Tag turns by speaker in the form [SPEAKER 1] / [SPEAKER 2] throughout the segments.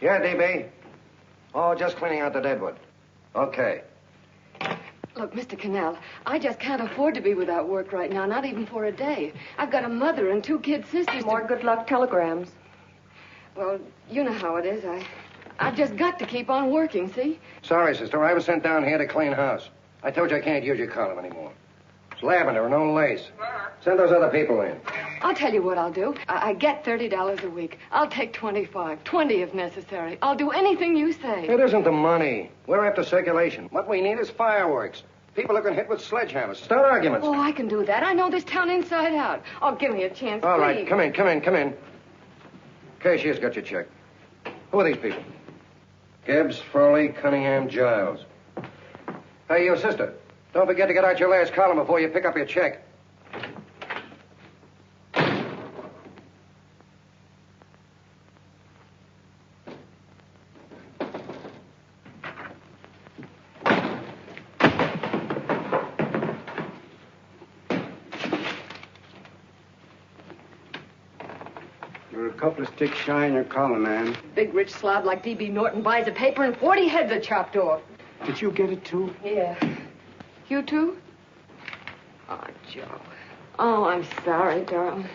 [SPEAKER 1] Yeah, DB. Oh, just cleaning out the deadwood. Okay.
[SPEAKER 2] Look, Mr. Cannell, I just can't afford to be without work right now, not even for a day. I've got a mother and 2 kid sisters.
[SPEAKER 3] More good luck telegrams.
[SPEAKER 2] Well, you know how it is. I've just got to keep on working, see?
[SPEAKER 1] Sorry, sister. I was sent down here to clean house. I told you I can't use your column anymore. It's lavender and no lace. Send those other people in.
[SPEAKER 2] I'll tell you what I'll do. I get $30 a week. I'll take 25, 20 if necessary. I'll do anything you say.
[SPEAKER 1] It isn't the money. We're after circulation. What we need is fireworks. People are going to hit with sledgehammers. Start arguments.
[SPEAKER 2] Oh, I can do that. I know this town inside out. Oh, give me a chance,
[SPEAKER 1] All
[SPEAKER 2] please.
[SPEAKER 1] right, come in. Cashier's got your check. Who are these people? Gibbs, Frawley, Cunningham, Giles. Hey, you sister. Don't forget to get out your last column before you pick up your check.
[SPEAKER 4] You're a couple of sticks shy in your column, man.
[SPEAKER 2] Big rich slob like D.B. Norton buys a paper and 40 heads are chopped off.
[SPEAKER 4] Did you get it, too?
[SPEAKER 2] Yeah. You too? Oh, Joe. Oh, I'm sorry, darling.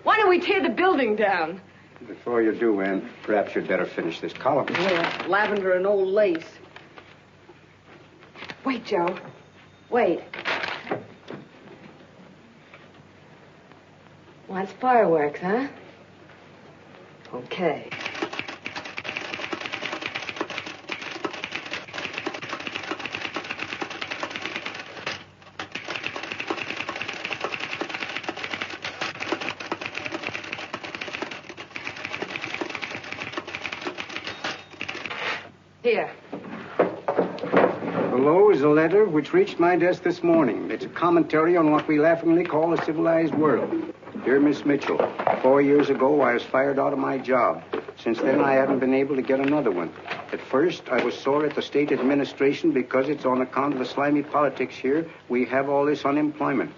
[SPEAKER 2] Why don't we tear the building down?
[SPEAKER 4] Before you do, Ann, perhaps you'd better finish this column.
[SPEAKER 2] Yeah, lavender and old lace. Wait, Joe. Wait. Wants fireworks, huh? Okay. Here.
[SPEAKER 4] Below is a letter which reached my desk this morning. It's a commentary on what we laughingly call a civilized world. Dear Miss Mitchell, 4 years ago, I was fired out of my job. Since then, I haven't been able to get another one. At first, I was sore at the state administration because it's on account of the slimy politics here we have all this unemployment.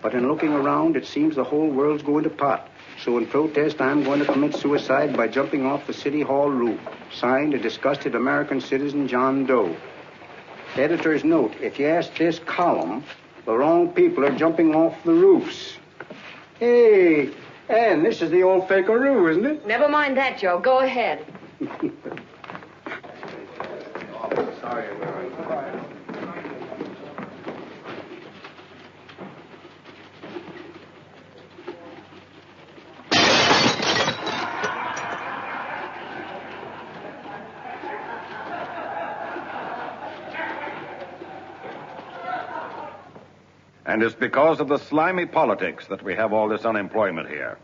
[SPEAKER 4] But in looking around, it seems the whole world's going to pot. So in protest, I'm going to commit suicide by jumping off the City Hall roof. Signed, a disgusted American citizen, John Doe. Editor's note, if you ask this column, the wrong people are jumping off the roofs. Hey, Ann, this is the old Fakeroo, isn't it?
[SPEAKER 2] Never mind that, Joe. Go ahead.
[SPEAKER 4] Sorry,
[SPEAKER 5] And it's because of the slimy politics that we have all this unemployment here.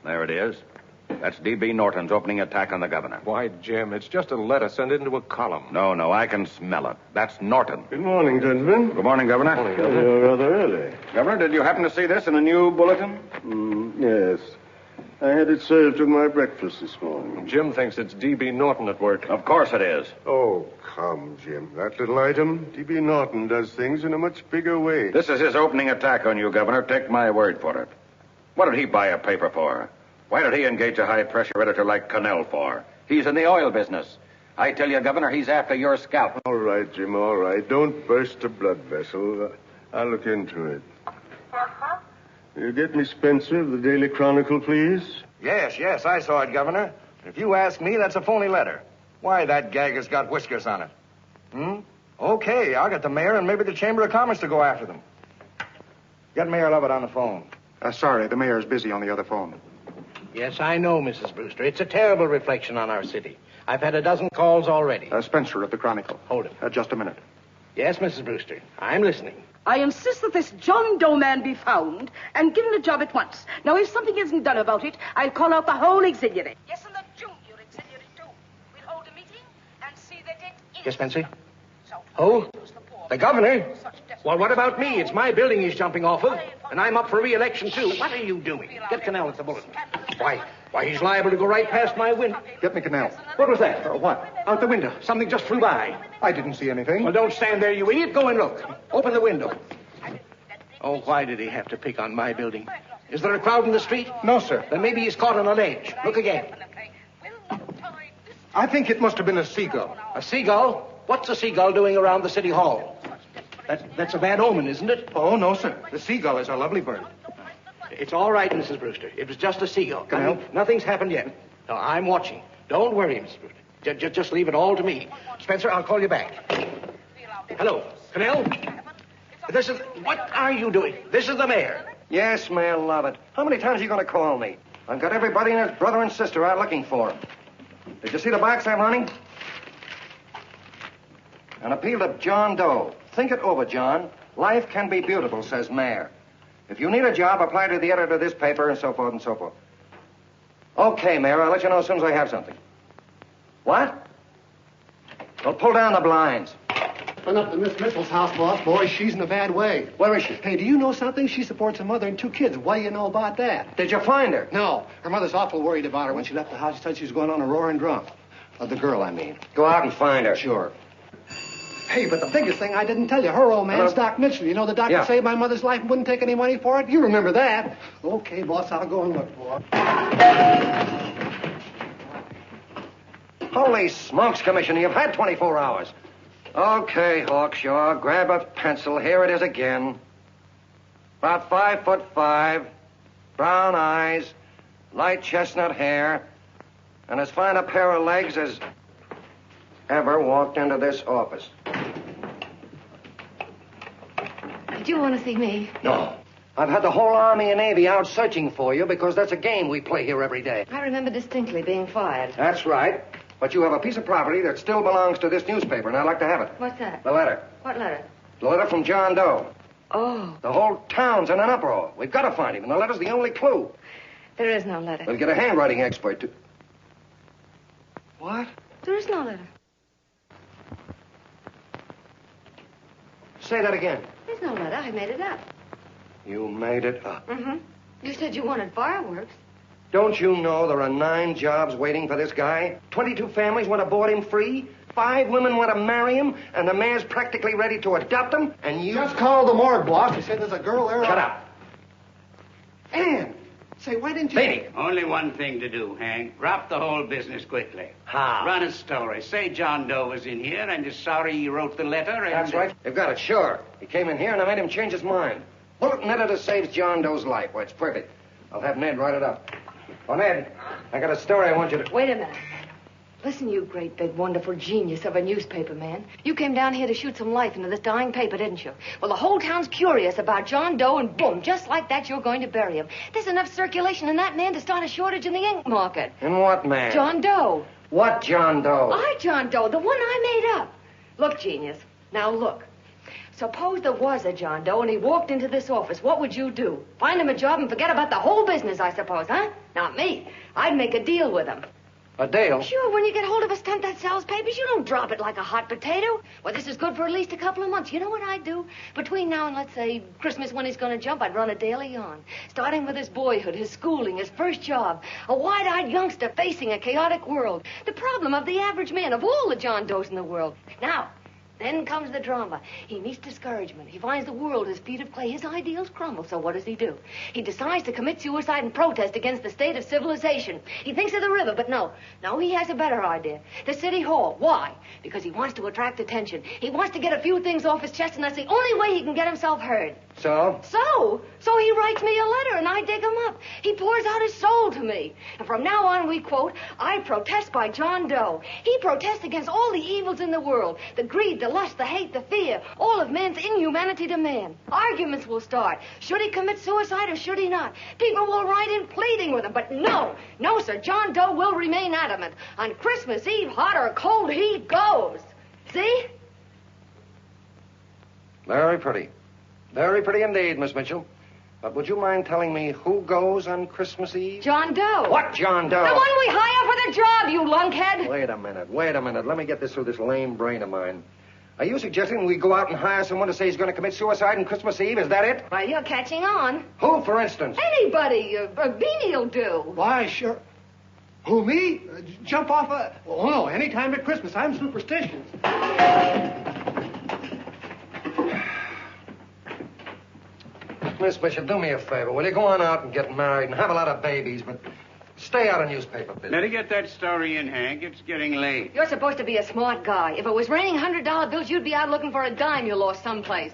[SPEAKER 5] There it is. That's D.B. Norton's opening attack on the governor.
[SPEAKER 6] Why, Jim, it's just a letter. Send it into a column.
[SPEAKER 5] No, I can smell it. That's Norton.
[SPEAKER 7] Good morning, gentlemen.
[SPEAKER 5] Good morning, Governor.
[SPEAKER 6] Morning,
[SPEAKER 7] You're rather early.
[SPEAKER 5] Governor, did you happen to see this in a new bulletin?
[SPEAKER 7] Yes. I had it served with my breakfast this morning.
[SPEAKER 6] Jim thinks it's D.B. Norton at work.
[SPEAKER 5] Of course it is.
[SPEAKER 7] Oh, come, Jim. That little item, D.B. Norton does things in a much bigger way.
[SPEAKER 5] This is his opening attack on you, Governor. Take my word for it. What did he buy a paper for? Why did he engage a high-pressure editor like Cannell for? He's in the oil business. I tell you, Governor, he's after your scalp.
[SPEAKER 7] All right, Jim, all right. Don't burst a blood vessel. I'll look into it. You get me Spencer of the Daily Chronicle, please?
[SPEAKER 8] Yes, I saw it, Governor. If you ask me, that's a phony letter. Why, that gag has got whiskers on it. Okay, I'll get the mayor and maybe the Chamber of Commerce to go after them. Get Mayor Lovett on the phone.
[SPEAKER 9] Sorry, the mayor's busy on the other phone.
[SPEAKER 10] Yes, I know, Mrs. Brewster. It's a terrible reflection on our city. I've had a dozen calls already.
[SPEAKER 9] Spencer of the Chronicle.
[SPEAKER 10] Hold it.
[SPEAKER 9] Just a minute.
[SPEAKER 10] Yes, Mrs. Brewster. I'm listening.
[SPEAKER 11] I insist that this John Doe man be found and given a job at once. Now, if something isn't done about it, I'll call out the whole auxiliary. Yes, and the junior auxiliary, too. We'll hold a meeting and see that it is.
[SPEAKER 10] Yes, Spencer? Who? The governor? Well, what about me? It's my building he's jumping off of, and I'm up for re-election, too. What are you doing? Get Cannell at the bulletin. Why, he's liable to go right past my window.
[SPEAKER 9] Get me Cannell.
[SPEAKER 10] What was that?
[SPEAKER 9] What?
[SPEAKER 10] Out the window. Something just flew by.
[SPEAKER 9] I didn't see anything.
[SPEAKER 10] Well, don't stand there, you idiot. Go and look. Open the window. Oh, why did he have to pick on my building? Is there a crowd in the street?
[SPEAKER 9] No, sir.
[SPEAKER 10] Then maybe he's caught on a ledge. Look again. I think it must have been a seagull. A seagull? What's a seagull doing around the city hall? That's a bad omen, isn't it?
[SPEAKER 9] Oh, no, sir. The seagull is a lovely bird.
[SPEAKER 10] It's all right, Mrs. Brewster. It was just a seagull.
[SPEAKER 9] Can I help?
[SPEAKER 10] Nothing's happened yet. No, I'm watching. Don't worry, Mrs. Brewster. Just leave it all to me. Spencer, I'll call you back. Hello, Cannell? What are you doing? This is the mayor.
[SPEAKER 1] Yes, Mayor Lovett. How many times are you going to call me? I've got everybody and his brother and sister out looking for him. Did you see the box I'm running? An appeal to John Doe. Think it over, John. Life can be beautiful, says Mayor. If you need a job, apply to the editor of this paper and so forth and so forth. Okay, Mayor, I'll let you know as soon as I have something. What? Well, pull down the blinds.
[SPEAKER 3] Went up to Miss Mitchell's house, boss. Boy, she's in a bad way.
[SPEAKER 1] Where is she?
[SPEAKER 3] Hey, do you know something? She supports a mother and 2 kids. What do you know about that?
[SPEAKER 1] Did you find her?
[SPEAKER 3] No. Her mother's awful worried about her. When she left the house, she said she was going on a roaring drunk. The girl, I mean.
[SPEAKER 1] Go out and find her.
[SPEAKER 3] Sure. Hey, but the biggest thing I didn't tell you, her old man's Doc Mitchell. You know the doctor saved my mother's life and wouldn't take any money for it? You remember that. Okay, boss, I'll go and look for her.
[SPEAKER 1] Holy smokes, Commissioner, you've had 24 hours. Okay, Hawkshaw, grab a pencil. Here it is again. About 5'5", brown eyes, light chestnut hair, and as fine a pair of legs as ever walked into this office.
[SPEAKER 2] Did you want to see me?
[SPEAKER 1] No. I've had the whole Army and Navy out searching for you because that's a game we play here every day.
[SPEAKER 2] I remember distinctly being fired.
[SPEAKER 1] That's right. But you have a piece of property that still belongs to this newspaper, and I'd like to have it.
[SPEAKER 2] What's that?
[SPEAKER 1] The letter.
[SPEAKER 2] What letter?
[SPEAKER 1] The letter from John Doe.
[SPEAKER 2] Oh.
[SPEAKER 1] The whole town's in an uproar. We've got to find him, and the letter's the only clue.
[SPEAKER 2] There is no letter.
[SPEAKER 1] We'll get a handwriting expert to... What?
[SPEAKER 2] There is no letter.
[SPEAKER 1] Say that again.
[SPEAKER 2] There's no letter. I made it up.
[SPEAKER 1] You made it up.
[SPEAKER 2] Mm-hmm. You said you wanted fireworks.
[SPEAKER 1] Don't you know there are 9 jobs waiting for this guy? 22 families want to board him free. 5 women want to marry him, and the mayor's practically ready to adopt him, and you...
[SPEAKER 3] Just called the morgue, boss. He said there's a girl there...
[SPEAKER 1] Shut up.
[SPEAKER 3] Ann! Say, why didn't you...
[SPEAKER 1] Beatty!
[SPEAKER 12] Only one thing to do, Hank. Drop the whole business quickly.
[SPEAKER 1] How?
[SPEAKER 12] Run a story. Say John Doe was in here and is sorry he wrote the letter and...
[SPEAKER 1] That's right. You've got it, sure. He came in here, and I made him change his mind. Bulletin editor saves John Doe's life. Why, it's perfect. I'll have Ned write it up. Oh, Ned, I got a story I want you to...
[SPEAKER 2] Wait a minute. Listen, you great, big, wonderful genius of a newspaper man. You came down here to shoot some life into this dying paper, didn't you? Well, the whole town's curious about John Doe, and boom, just like that, you're going to bury him. There's enough circulation in that man to start a shortage in the ink market.
[SPEAKER 1] In what man?
[SPEAKER 2] John Doe.
[SPEAKER 1] What John Doe?
[SPEAKER 2] John Doe, the one I made up. Look, genius. Now, look. Suppose there was a John Doe and he walked into this office. What would you do? Find him a job and forget about the whole business, I suppose, huh? Not me. I'd make a deal with him.
[SPEAKER 1] A deal?
[SPEAKER 2] Sure, when you get hold of a stunt that sells papers, you don't drop it like a hot potato. Well, this is good for at least a couple of months. You know what I'd do? Between now and, let's say, Christmas when he's going to jump, I'd run a daily on. Starting with his boyhood, his schooling, his first job. A wide-eyed youngster facing a chaotic world. The problem of the average man, of all the John Does in the world. Now... then comes the drama. He meets discouragement. He finds the world his feet of clay. His ideals crumble. So what does he do? He decides to commit suicide and protest against the state of civilization. He thinks of the river, but no. No, he has a better idea. The city hall. Why? Because he wants to attract attention. He wants to get a few things off his chest, and that's the only way he can get himself heard.
[SPEAKER 1] So?
[SPEAKER 2] So he writes me a letter, and I dig him up. He pours out his soul to me. And from now on, we quote, I protest by John Doe. He protests against all the evils in the world. The greed, the lust, the hate, the fear. All of man's inhumanity to man. Arguments will start. Should he commit suicide or should he not? People will write in pleading with him. But no, sir. John Doe will remain adamant. On Christmas Eve, hot or cold, he goes. See?
[SPEAKER 1] Very pretty. Very pretty indeed, Miss Mitchell. But would you mind telling me who goes on Christmas Eve?
[SPEAKER 2] John Doe.
[SPEAKER 1] What John Doe?
[SPEAKER 2] The one we hire for the job, you lunkhead.
[SPEAKER 1] Wait a minute. Let me get this through this lame brain of mine. Are you suggesting we go out and hire someone to say he's going to commit suicide on Christmas Eve? Is that it?
[SPEAKER 2] Well, you're catching on.
[SPEAKER 1] Who, for instance?
[SPEAKER 2] Anybody. Beanie'll do.
[SPEAKER 3] Why, sure. Who, me? Jump off a... Oh, no, any time at Christmas. I'm superstitious.
[SPEAKER 1] Miss Bishop, do me a favor. Will you go on out and get married and have a lot of babies, but Stay out of newspaper business.
[SPEAKER 12] Better get that story in, Hank. It's getting late.
[SPEAKER 2] You're supposed to be a smart guy. If it was raining $100 bills, you'd be out looking for a dime you lost someplace.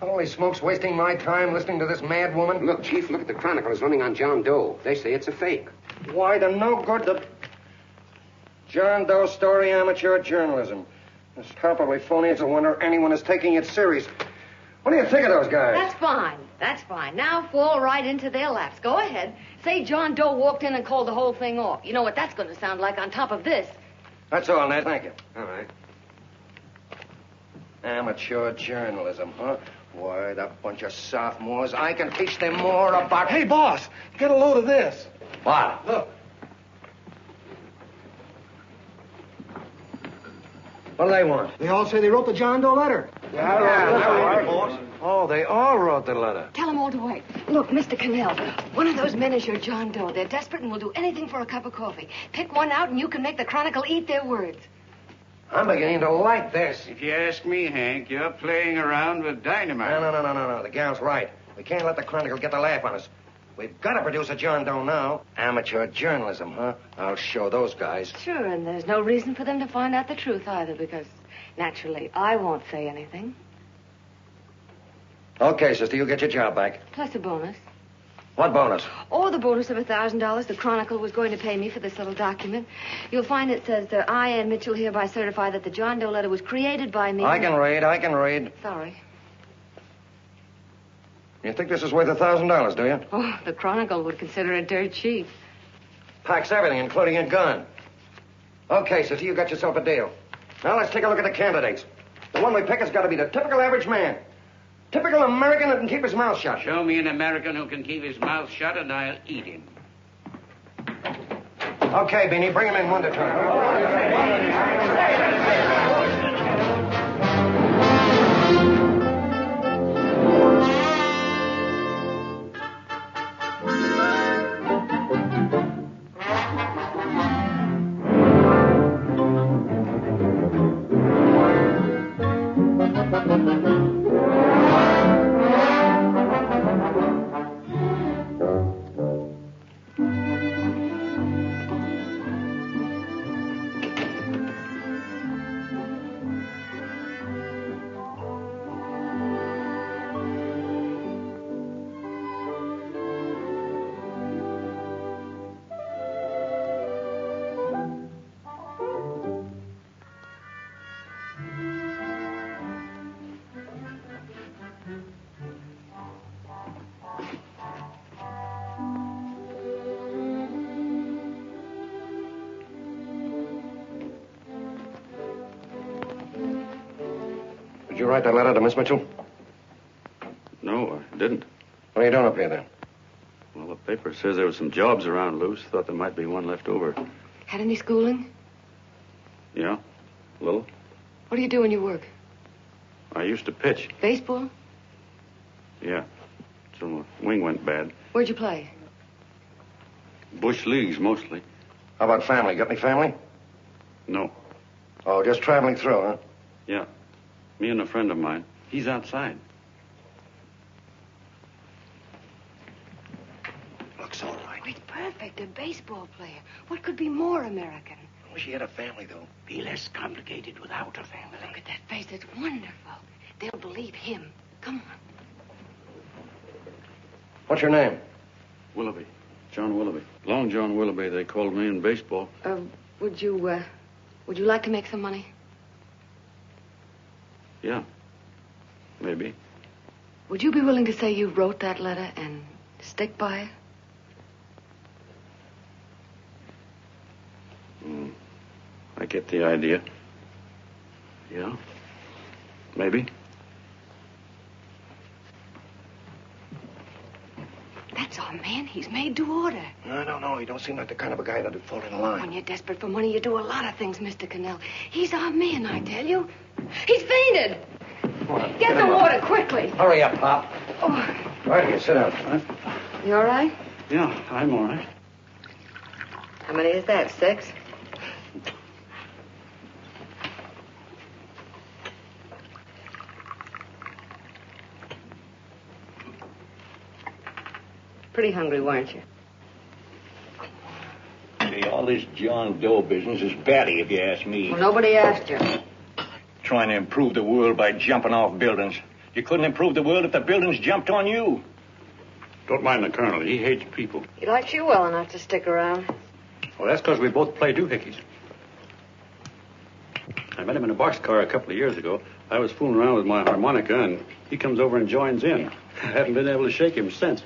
[SPEAKER 1] Holy smokes, wasting my time listening to this mad woman.
[SPEAKER 13] Look, Chief, look at the Chronicle. It's running on John Doe. They say it's a fake.
[SPEAKER 1] Why, the no good, the John Doe story, amateur journalism. It's probably phony. It's a wonder anyone is taking it serious. What do you think of those guys?
[SPEAKER 2] That's fine. That's fine. Now fall right into their laps. Go ahead. Say John Doe walked in and called the whole thing off. You know what that's going to sound like on top of this.
[SPEAKER 1] That's all, Ned. Thank you. All right. Amateur journalism, huh? Why, that bunch of sophomores, I can teach them more about...
[SPEAKER 3] Hey, boss, get a load of this.
[SPEAKER 1] What?
[SPEAKER 3] Look.
[SPEAKER 1] What do they want?
[SPEAKER 3] They all say they wrote the John Doe letter.
[SPEAKER 1] Boss. Oh, they all wrote the letter.
[SPEAKER 2] Tell them all to wait. Look, Mr. Cannell, one of those men is your John Doe. They're desperate and will do anything for a cup of coffee. Pick one out and you can make the Chronicle eat their words.
[SPEAKER 1] I'm beginning to like this.
[SPEAKER 12] If you ask me, Hank, you're playing around with dynamite.
[SPEAKER 1] No. The gal's right. We can't let the Chronicle get the laugh on us. We've got to produce a John Doe now. Amateur journalism, huh? I'll show those guys.
[SPEAKER 2] Sure, and there's no reason for them to find out the truth either, because naturally I won't say anything.
[SPEAKER 1] Okay, sister, you get your job back.
[SPEAKER 2] Plus a bonus.
[SPEAKER 1] What bonus?
[SPEAKER 2] Oh, the bonus of $1,000 the Chronicle was going to pay me for this little document. You'll find it says, I, Ann Mitchell, hereby certify that the John Doe letter was created by me.
[SPEAKER 1] I can read.
[SPEAKER 2] Sorry.
[SPEAKER 1] You think this is worth $1,000, do you?
[SPEAKER 2] Oh, the Chronicle would consider it dirt cheap.
[SPEAKER 1] Packs everything, including a gun. Okay, sister, you got yourself a deal. Now let's take a look at the candidates. The one we pick has got to be the typical average man. Typical American that can keep his mouth shut.
[SPEAKER 12] Show me an American who can keep his mouth shut and I'll eat him.
[SPEAKER 1] Okay, Beanie, bring him in one at a time. Did you write that letter to Miss Mitchell?
[SPEAKER 14] No, I didn't.
[SPEAKER 1] What are you doing up here, then?
[SPEAKER 14] Well, the paper says there were some jobs around loose. Thought there might be one left over.
[SPEAKER 2] Had any schooling?
[SPEAKER 14] Yeah, a little.
[SPEAKER 2] What do you do when you work?
[SPEAKER 14] I used to pitch.
[SPEAKER 2] Baseball?
[SPEAKER 14] Yeah. So the wing went bad.
[SPEAKER 2] Where'd you play?
[SPEAKER 14] Bush leagues, mostly.
[SPEAKER 1] How about family? Got any family?
[SPEAKER 14] No.
[SPEAKER 1] Oh, just traveling through, huh?
[SPEAKER 14] Yeah. Me and a friend of mine. He's outside.
[SPEAKER 1] Looks all right.
[SPEAKER 2] Oh, it's perfect. A baseball player. What could be more American?
[SPEAKER 1] I wish he had a family, though.
[SPEAKER 12] Be less complicated without a family.
[SPEAKER 2] Look at that face. It's wonderful. They'll believe him. Come on.
[SPEAKER 1] What's your name?
[SPEAKER 14] Willoughby. John Willoughby. Long John Willoughby, they called me in baseball.
[SPEAKER 2] Would you like to make some money?
[SPEAKER 14] Yeah. Maybe.
[SPEAKER 2] Would you be willing to say you wrote that letter and stick by it?
[SPEAKER 14] I get the idea. Yeah. Maybe.
[SPEAKER 2] That's our man. He's made to order.
[SPEAKER 1] No. He don't seem like the kind of a guy that'd fall in line.
[SPEAKER 2] When you're desperate for money, you do a lot of things, Mr. Cannell. He's our man, I tell you. He's fainted. Get the water quickly.
[SPEAKER 1] Hurry up, Pop.
[SPEAKER 2] Oh.
[SPEAKER 1] Right here, sit down.
[SPEAKER 2] You all right?
[SPEAKER 14] Yeah, I'm all right.
[SPEAKER 2] How many is that, 6? Pretty hungry, weren't you?
[SPEAKER 15] All this John Doe business is batty, if you ask me.
[SPEAKER 2] Well, nobody asked you.
[SPEAKER 15] Trying to improve the world by jumping off buildings. You couldn't improve the world if the buildings jumped on you.
[SPEAKER 14] Don't mind the colonel. He hates people.
[SPEAKER 2] He likes you well enough to stick around.
[SPEAKER 14] Well, that's because we both play doohickeys. I met him in a boxcar a couple of years ago. I was fooling around with my harmonica, and he comes over and joins in. I haven't been able to shake him since.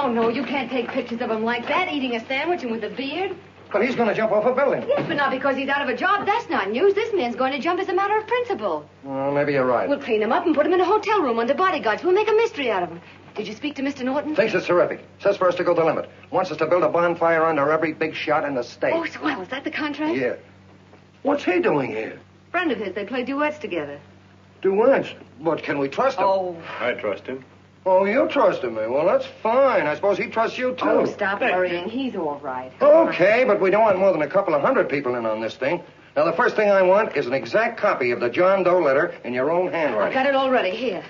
[SPEAKER 2] No, you can't take pictures of him like that, eating a sandwich and with a beard.
[SPEAKER 1] But he's going to jump off a building.
[SPEAKER 2] Yes, but not because he's out of a job. That's not news. This man's going to jump as a matter of principle.
[SPEAKER 1] Well, maybe you're right.
[SPEAKER 2] We'll clean him up and put him in a hotel room under bodyguards. We'll make a mystery out of him. Did you speak to Mr. Norton?
[SPEAKER 1] Thinks it's terrific. Says for us to go the limit. Wants us to build a bonfire under every big shot in the state.
[SPEAKER 2] Oh, swell. Is that the contract?
[SPEAKER 1] Yeah. What's he doing here?
[SPEAKER 2] Friend of his. They play duets together.
[SPEAKER 1] Duets? But can we trust him?
[SPEAKER 2] Oh.
[SPEAKER 14] I trust him.
[SPEAKER 1] Oh, you trust him, eh? Well, that's fine. I suppose he trusts you, too.
[SPEAKER 2] Oh, stop worrying. He's all right.
[SPEAKER 1] Okay, but we don't want more than a couple of hundred people in on this thing. Now, the first thing I want is an exact copy of the John Doe letter in your own handwriting.
[SPEAKER 2] I've got it already. Here.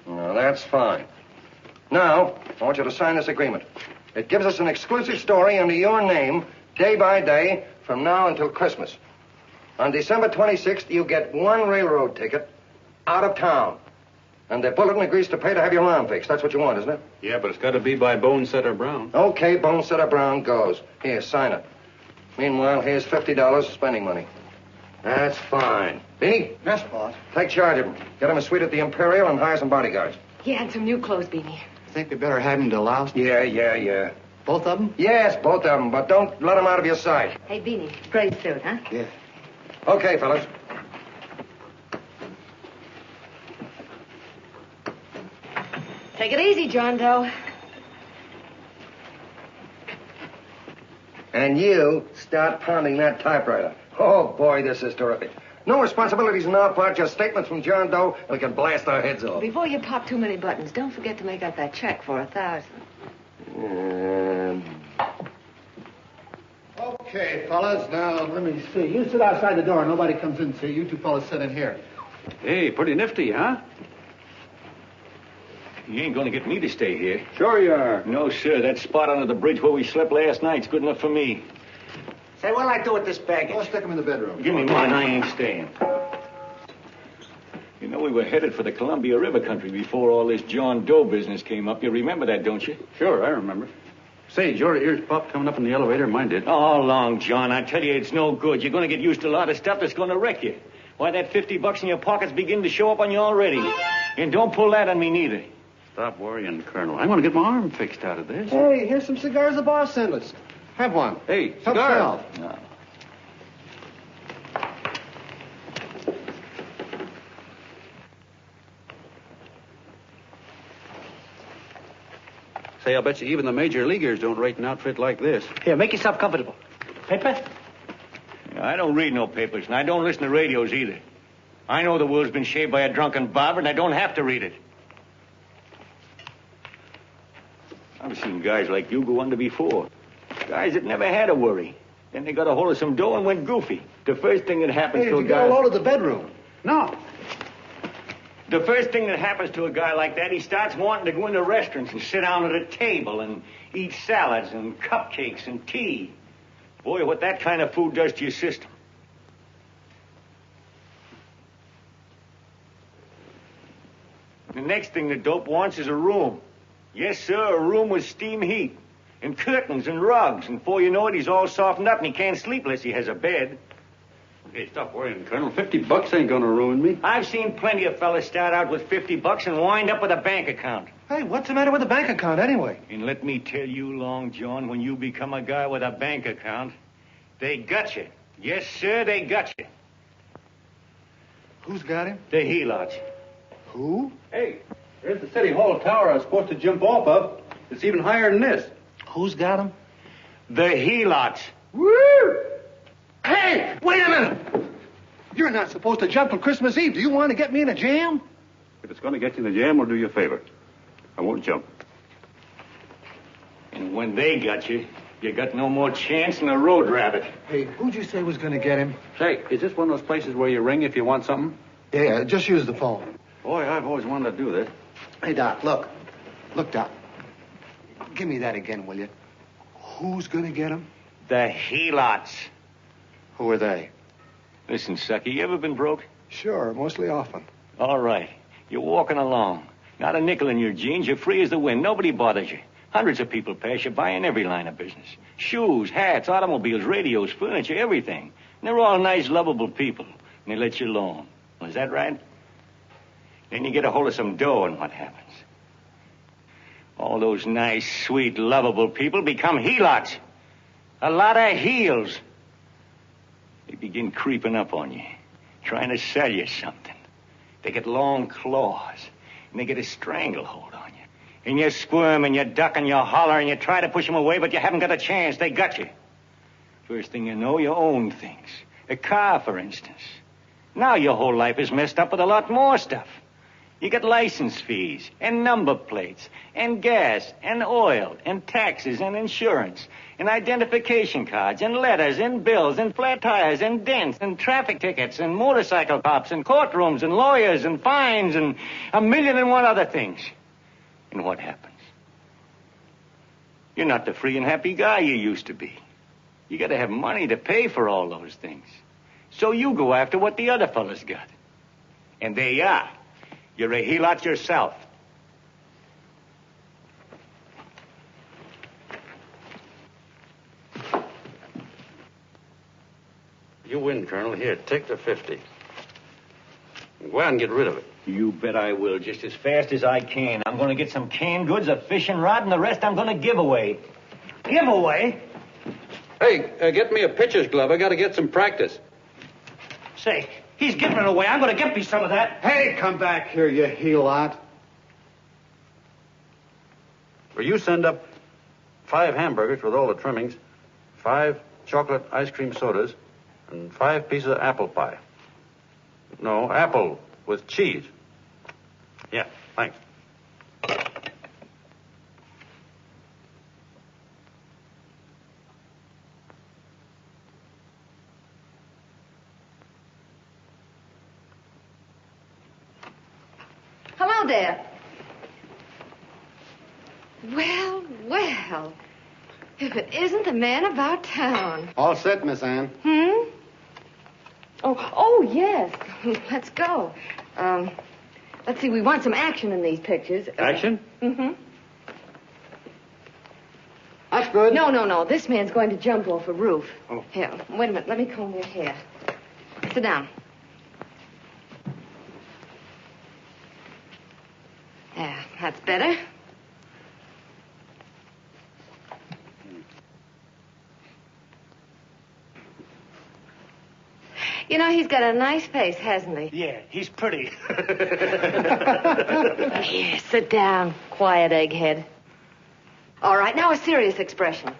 [SPEAKER 1] Well, that's fine. Now, I want you to sign this agreement. It gives us an exclusive story under your name, day by day, from now until Christmas. On December 26th, you get one railroad ticket out of town. And the bulletin agrees to pay to have your arm fixed. That's what you want, isn't it?
[SPEAKER 14] Yeah, but it's got to be by Bonesetter Brown.
[SPEAKER 1] Okay, Bonesetter Brown goes. Here, sign it. Meanwhile, here's $50 spending money. That's fine. Beanie?
[SPEAKER 3] Yes, boss.
[SPEAKER 1] Take charge of him. Get him a suite at the Imperial and hire some bodyguards.
[SPEAKER 2] Yeah, and some new clothes, Beanie.
[SPEAKER 3] Think we better have him to Laos?
[SPEAKER 1] Yeah.
[SPEAKER 3] Both of them?
[SPEAKER 1] Yes, both of them, but don't let them out of your sight.
[SPEAKER 2] Hey, Beanie, gray suit, huh?
[SPEAKER 3] Yeah.
[SPEAKER 1] Okay, fellas.
[SPEAKER 2] Take it easy, John Doe.
[SPEAKER 1] And you start pounding that typewriter. Oh, boy, this is terrific. No responsibilities on our part, just statements from John Doe, and we can blast our heads off.
[SPEAKER 2] Before you pop too many buttons, don't forget to make out that check for $1,000.
[SPEAKER 3] Okay, fellas, now, let me see. You sit outside the door. Nobody comes in, see? You two fellas sit in here.
[SPEAKER 14] Hey, pretty nifty, huh?
[SPEAKER 15] You ain't going to get me to stay here.
[SPEAKER 14] Sure you are.
[SPEAKER 15] No, sir. That spot under the bridge where we slept last night's good enough for me.
[SPEAKER 10] Say, what'll I do with this baggage?
[SPEAKER 3] Go stick him in the bedroom.
[SPEAKER 15] Give me mine. I ain't staying. You know, we were headed for the Columbia River country before all this John Doe business came up. You remember that, don't you?
[SPEAKER 14] Sure, I remember. Say, your ears popped coming up in the elevator. Mine did.
[SPEAKER 15] All along, John. I tell you, it's no good. You're going to get used to a lot of stuff that's going to wreck you. Why, that $50 in your pocket's beginning to show up on you already. And don't pull that on me, neither.
[SPEAKER 14] Stop worrying, Colonel. I'm going to get my arm fixed out of this.
[SPEAKER 3] Hey, here's some cigars the boss sent us. Have one.
[SPEAKER 14] Hey,
[SPEAKER 3] Help
[SPEAKER 14] cigars.
[SPEAKER 3] yourself.
[SPEAKER 15] No.
[SPEAKER 14] Say, I'll bet you even the major leaguers don't rate an outfit like this.
[SPEAKER 10] Here, make yourself comfortable. Paper?
[SPEAKER 15] I don't read no papers, and I don't listen to radios either. I know the world's been shaped by a drunken barber, and I don't have to read it. I've seen guys like you go under before. Guys that never had a worry. Then they got a hold of some dough and went goofy. The first thing that happens to a guy...
[SPEAKER 3] Hey, did you get a load of the bedroom?
[SPEAKER 10] No.
[SPEAKER 15] The first thing that happens to a guy like that, he starts wanting to go into restaurants and sit down at a table and eat salads and cupcakes and tea. Boy, what that kind of food does to your system. The next thing the dope wants is a room. Yes, sir, a room with steam heat and curtains and rugs. And before you know it, he's all softened up and he can't sleep unless he has a bed.
[SPEAKER 14] Hey, stop worrying, Colonel. $50 ain't going to ruin me.
[SPEAKER 15] I've seen plenty of fellas start out with $50 and wind up with a bank account.
[SPEAKER 3] Hey, what's the matter with the bank account anyway?
[SPEAKER 15] And let me tell you, Long John, when you become a guy with a bank account, they got you. Yes, sir, they got you.
[SPEAKER 3] Who's got him?
[SPEAKER 15] The helots.
[SPEAKER 3] Who?
[SPEAKER 14] Hey, there's the City Hall tower I was supposed to jump off of. It's even higher than this.
[SPEAKER 3] Who's got him?
[SPEAKER 15] The helots.
[SPEAKER 3] Woo! Hey, wait a minute! You're not supposed to jump on Christmas Eve. Do you want to get me in a jam?
[SPEAKER 14] If it's going to get you in the jam, we'll do you a favor. I won't jump.
[SPEAKER 15] And when they got you, you got no more chance than a road rabbit.
[SPEAKER 3] Hey, who'd you say was going to get him?
[SPEAKER 14] Say, is this one of those places where you ring if you want something?
[SPEAKER 3] Yeah, just use the phone.
[SPEAKER 14] Boy, I've always wanted to do this.
[SPEAKER 3] Hey, Doc, look. Look, Doc. Give me that again, will you? Who's going to get him?
[SPEAKER 15] The Helots.
[SPEAKER 3] Who are they?
[SPEAKER 15] Listen, sucker, you ever been broke?
[SPEAKER 3] Sure, mostly often.
[SPEAKER 15] All right. You're walking along. Not a nickel in your jeans. You're free as the wind. Nobody bothers you. Hundreds of people pass you by in every line of business. Shoes, hats, automobiles, radios, furniture, everything. And they're all nice, lovable people. And they let you alone. Well, is that right? Then you get a hold of some dough, and what happens? All those nice, sweet, lovable people become Helots. A lot of heels. They begin creeping up on you, trying to sell you something. They get long claws, and they get a stranglehold on you. And you squirm, and you duck, and you holler, and you try to push them away, but you haven't got a chance. They got you. First thing you know, you own things. A car, for instance. Now your whole life is messed up with a lot more stuff. You get license fees, and number plates, and gas, and oil, and taxes, and insurance, and identification cards, and letters, and bills, and flat tires, and dents, and traffic tickets, and motorcycle cops, and courtrooms, and lawyers, and fines, and 1,000,001 other things. And what happens? You're not the free and happy guy you used to be. You got to have money to pay for all those things. So you go after what the other fellas got. And there you are. You're a Helot yourself.
[SPEAKER 14] You win, Colonel. Here, take the 50. Go out and get rid of it.
[SPEAKER 15] You bet I will, just as fast as I can. I'm going to get some canned goods, a fishing rod, and the rest I'm going to give away. Give away?
[SPEAKER 14] Hey, get me a pitcher's glove. I got to get some practice.
[SPEAKER 10] Say, he's giving it away. I'm going to get me some of that.
[SPEAKER 3] Hey, come back here, you Helot.
[SPEAKER 14] Will you send up 5 hamburgers with all the trimmings, 5 chocolate ice cream sodas, and 5 pieces of apple pie? No, apple with cheese. Yeah, thanks.
[SPEAKER 2] Hello there. Well, well. If it isn't the man about town.
[SPEAKER 3] All set, Miss Anne.
[SPEAKER 2] Oh, yes. Let's go. Let's see, we want some action in these pictures.
[SPEAKER 14] Action?
[SPEAKER 3] That's good.
[SPEAKER 2] No. This man's going to jump off a roof. Oh. Here, wait a minute. Let me comb your hair. Sit down. Yeah, that's better. You know, he's got a nice face, hasn't he?
[SPEAKER 10] Yeah, he's pretty.
[SPEAKER 2] Here, sit down, quiet egghead. All right, now a serious expression.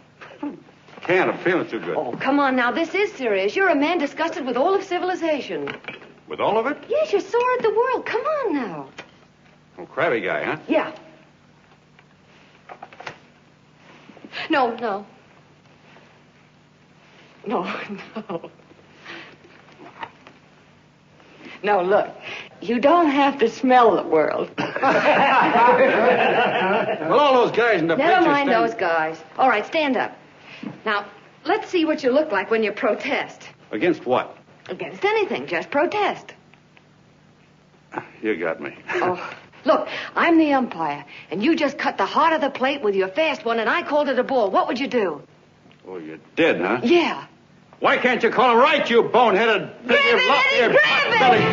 [SPEAKER 14] Can't. I'm feeling too good.
[SPEAKER 2] Oh, come on now. This is serious. You're a man disgusted with all of civilization.
[SPEAKER 14] With all of it?
[SPEAKER 2] Yes, you're sore at the world. Come on now.
[SPEAKER 14] Oh, crabby guy, huh?
[SPEAKER 2] Yeah. No. No, look. You don't have to smell the world.
[SPEAKER 14] Well, all those guys in the picture
[SPEAKER 2] Never mind
[SPEAKER 14] stand...
[SPEAKER 2] those guys. All right, stand up. Now, let's see what you look like when you protest.
[SPEAKER 14] Against what?
[SPEAKER 2] Against anything. Just protest.
[SPEAKER 14] You got me.
[SPEAKER 2] Oh, look, I'm the umpire, and you just cut the heart of the plate with your fast one, and I called it a ball. What would you do?
[SPEAKER 14] Oh, you did, huh?
[SPEAKER 2] Yeah.
[SPEAKER 14] Why can't you call him right, you boneheaded...
[SPEAKER 2] Grab it, Eddie, grab it!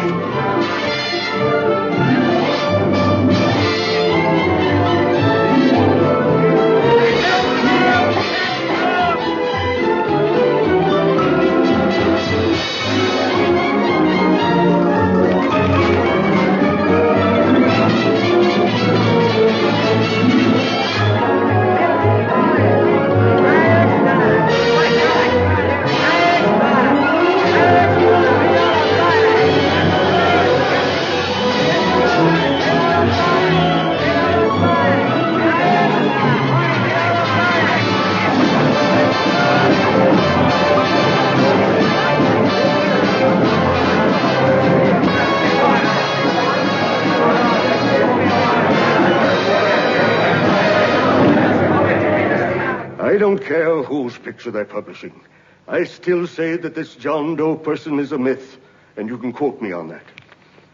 [SPEAKER 7] I don't care whose picture they're publishing. I still say that this John Doe person is a myth, and you can quote me on that.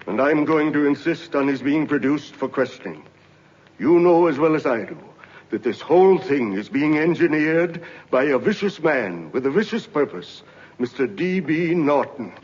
[SPEAKER 7] And I'm going to insist on his being produced for questioning. You know as well as I do that this whole thing is being engineered by a vicious man with a vicious purpose, Mr. D.B. Norton.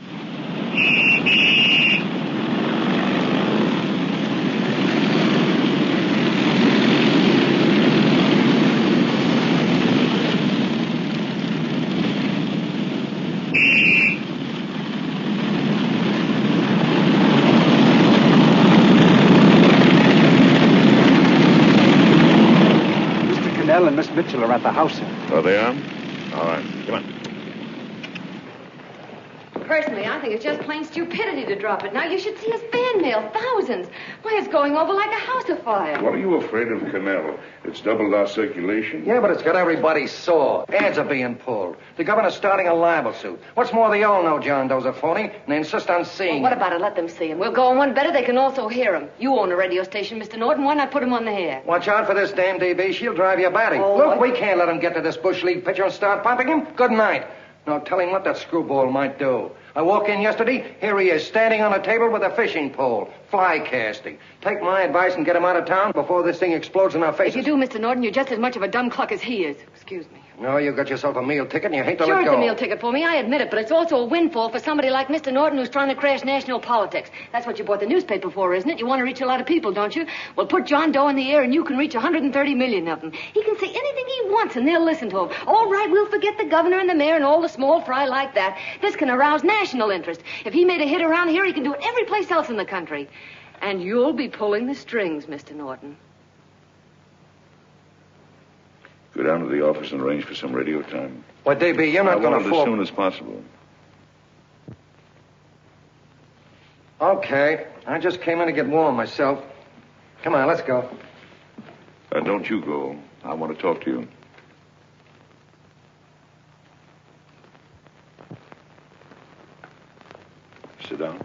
[SPEAKER 4] And Miss Mitchell are at the house, sir.
[SPEAKER 5] Oh, they are? All right. Come on.
[SPEAKER 2] Personally, I think it's just plain stupidity to drop it. Now, you should see his fan mail. Thousands. Why, it's going over like a house afire.
[SPEAKER 16] What are you afraid of, Cannell? It's doubled our circulation.
[SPEAKER 1] Yeah, but it's got everybody sore. Ads are being pulled. The governor's starting a libel suit. What's more, they all know John Doe's a phony, and they insist on seeing
[SPEAKER 2] What
[SPEAKER 1] him.
[SPEAKER 2] about it? Let them see him. We'll go on one better. They can also hear him. You own a radio station, Mr. Norton. Why not put him on the air?
[SPEAKER 1] Watch out for this damn DB. She'll drive you batty.
[SPEAKER 2] Oh,
[SPEAKER 1] Look, we can't let him get to this Bush League pitcher and start pumping him. Good night. Now, tell him what that screwball might do. I walked in yesterday. Here he is, standing on a table with a fishing pole. Fly casting. Take my advice and get him out of town before this thing explodes in our faces.
[SPEAKER 2] If you do, Mr. Norton, you're just as much of a dumb cluck as he is. Excuse me.
[SPEAKER 1] No, you got yourself a meal ticket and you hate to
[SPEAKER 2] Sure,
[SPEAKER 1] let
[SPEAKER 2] it's
[SPEAKER 1] go.
[SPEAKER 2] a meal ticket for me. I admit it, but it's also a windfall for somebody like Mr. Norton who's trying to crash national politics. That's what you bought the newspaper for, isn't it? You want to reach a lot of people, don't you? Well, put John Doe in the air and you can reach 130 million of them. He can say anything he wants and they'll listen to him. All right, we'll forget the governor and the mayor and all the small fry like that. This can arouse national interest. If he made a hit around here, he can do it every place else in the country. And you'll be pulling the strings, Mr. Norton.
[SPEAKER 16] Go down to the office and arrange for some radio time.
[SPEAKER 1] Well, DB, you're not going to
[SPEAKER 16] as
[SPEAKER 1] fall.
[SPEAKER 16] soon as possible.
[SPEAKER 1] Okay. I just came in to get warm myself. Come on, let's go.
[SPEAKER 16] Don't you go. I want to talk to you. Sit down.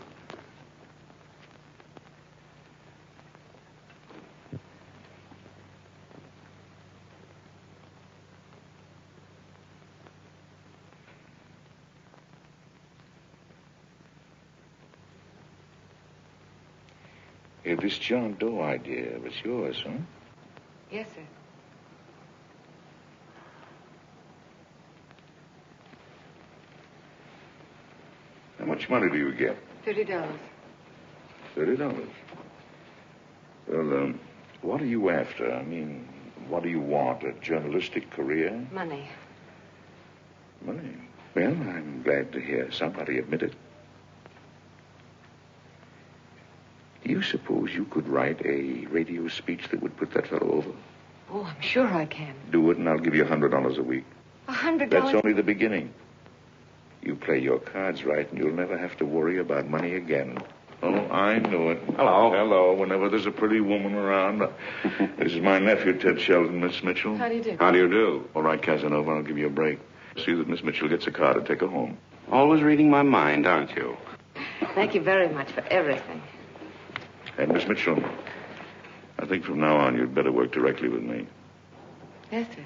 [SPEAKER 16] Hey, this John Doe idea was yours, huh?
[SPEAKER 2] Yes, sir.
[SPEAKER 16] How much money do you get?
[SPEAKER 2] $30.
[SPEAKER 16] $30. Well, what are you after? I mean, what do you want? A journalistic career?
[SPEAKER 2] Money.
[SPEAKER 16] Money? Well, I'm glad to hear somebody admit it. Do you suppose you could write a radio speech that would put that fellow over?
[SPEAKER 2] Oh, I'm sure I can.
[SPEAKER 16] Do it, and I'll give you $100 a week.
[SPEAKER 2] $100?
[SPEAKER 16] That's only the beginning. You play your cards right, and you'll never have to worry about money again. Oh, I knew it.
[SPEAKER 14] Hello.
[SPEAKER 16] Hello. Whenever there's a pretty woman around. This is my nephew, Ted Sheldon, Miss Mitchell.
[SPEAKER 2] How do you do?
[SPEAKER 16] How do you do? All right, Casanova, I'll give you a break. See that Miss Mitchell gets a car to take her home.
[SPEAKER 14] Always reading my mind, aren't you?
[SPEAKER 2] Thank you very much for everything.
[SPEAKER 16] And Miss Mitchell, I think from now on you'd better work directly with me.
[SPEAKER 2] Yes, sir.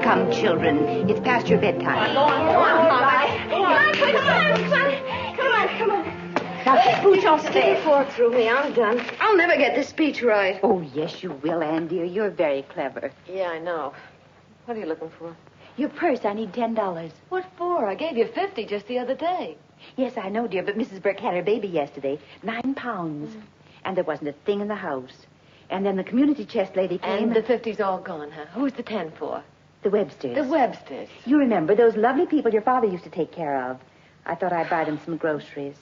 [SPEAKER 17] Come, children. It's past your bedtime.
[SPEAKER 2] Come on.
[SPEAKER 17] Now, get Booch off the
[SPEAKER 2] Stick
[SPEAKER 17] bed.
[SPEAKER 2] your fork through me. I'm done. I'll never get this speech right.
[SPEAKER 17] Oh, yes, you will, Ann, dear. You're very clever.
[SPEAKER 2] Yeah, I know. What are you looking for?
[SPEAKER 17] Your purse, I need $10.
[SPEAKER 2] What for? I gave you 50 just the other day.
[SPEAKER 17] Yes, I know, dear, but Mrs. Burke had her baby yesterday. 9 pounds. And there wasn't a thing in the house. And then the community chest lady came.
[SPEAKER 2] And the 50's all gone, huh? Who's the 10 for?
[SPEAKER 17] The Websters.
[SPEAKER 2] The Websters.
[SPEAKER 17] You remember those lovely people your father used to take care of. I thought I'd buy them some groceries.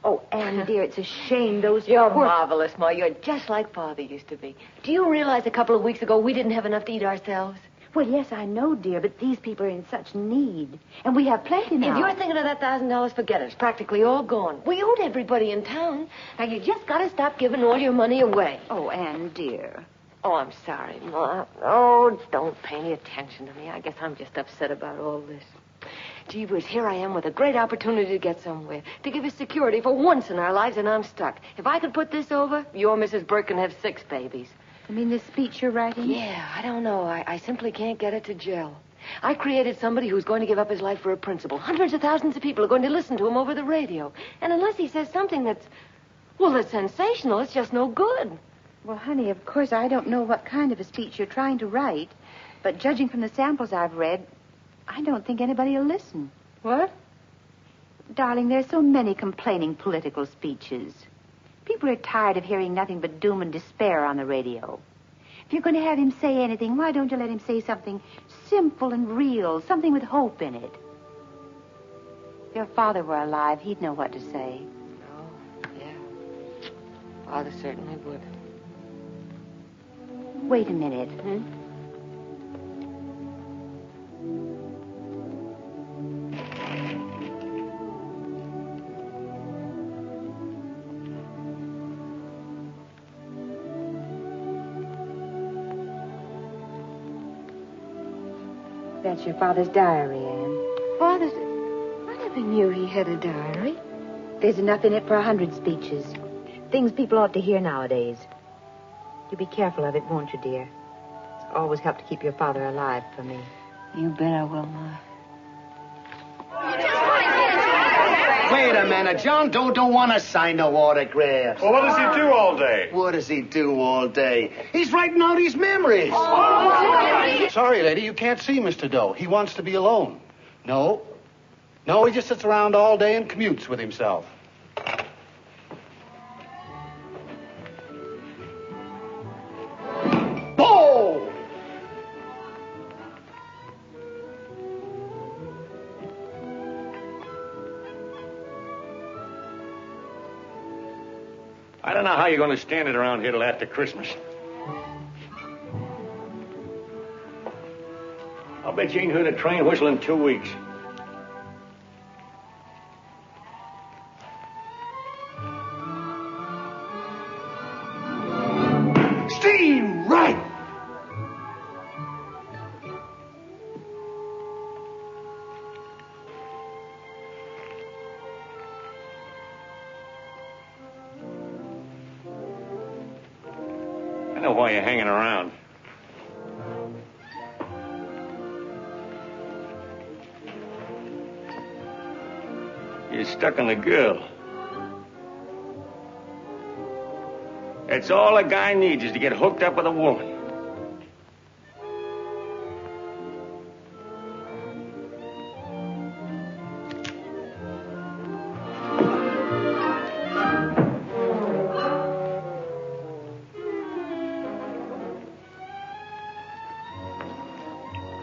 [SPEAKER 17] Oh, Anne, dear, it's a shame those...
[SPEAKER 2] You're marvelous, Ma. You're just like Father used to be. Do you realize a couple of weeks ago we didn't have enough to eat ourselves?
[SPEAKER 17] Well, yes, I know, dear, but these people are in such need. And we have plenty now.
[SPEAKER 2] If you're thinking of that $1,000, forget it. It's practically all gone. We owed everybody in town. Now, you just got to stop giving all your money away.
[SPEAKER 17] Oh, Anne, dear.
[SPEAKER 2] Oh, I'm sorry, Ma. Oh, don't pay any attention to me. I guess I'm just upset about all this. Gee whiz, here I am with a great opportunity to get somewhere, to give us security for once in our lives, and I'm stuck. If I could put this over, your Mrs. Burke can have 6 babies.
[SPEAKER 17] You mean this speech you're writing?
[SPEAKER 2] Yeah, I don't know. I simply can't get it to gel. I created somebody who's going to give up his life for a principle. Hundreds of thousands of people are going to listen to him over the radio. And unless he says something that's sensational, it's just no good.
[SPEAKER 17] Well, honey, of course, I don't know what kind of a speech you're trying to write, but judging from the samples I've read, I don't think anybody will listen.
[SPEAKER 2] What?
[SPEAKER 17] Darling, there's so many complaining political speeches. People are tired of hearing nothing but doom and despair on the radio. If you're going to have him say anything, why don't you let him say something simple and real, something with hope in it? If your father were alive, he'd know what to say.
[SPEAKER 2] Oh, yeah. Father certainly would.
[SPEAKER 17] Wait a minute. That's your father's diary, Anne.
[SPEAKER 2] Father's... I never knew he had a diary.
[SPEAKER 17] There's enough in it for 100 speeches. Things people ought to hear nowadays. You'll be careful of it, won't you, dear? It's always helped to keep your father alive for me.
[SPEAKER 2] You bet I will, Ma.
[SPEAKER 18] Wait a minute. John Doe don't want to sign no autographs.
[SPEAKER 6] Well, what does he do all day?
[SPEAKER 18] What does he do all day? He's writing out his memories.
[SPEAKER 3] Sorry, lady, you can't see Mr. Doe. He wants to be alone. No, he just sits around all day and commutes with himself.
[SPEAKER 18] Whoa!
[SPEAKER 15] I don't know how you're going to stand it around here till after Christmas. I'll bet you ain't heard a train whistle in 2 weeks.
[SPEAKER 18] Steam right!
[SPEAKER 15] I know why you're hanging around. You're stuck on the girl. That's all a guy needs is to get hooked up with a woman.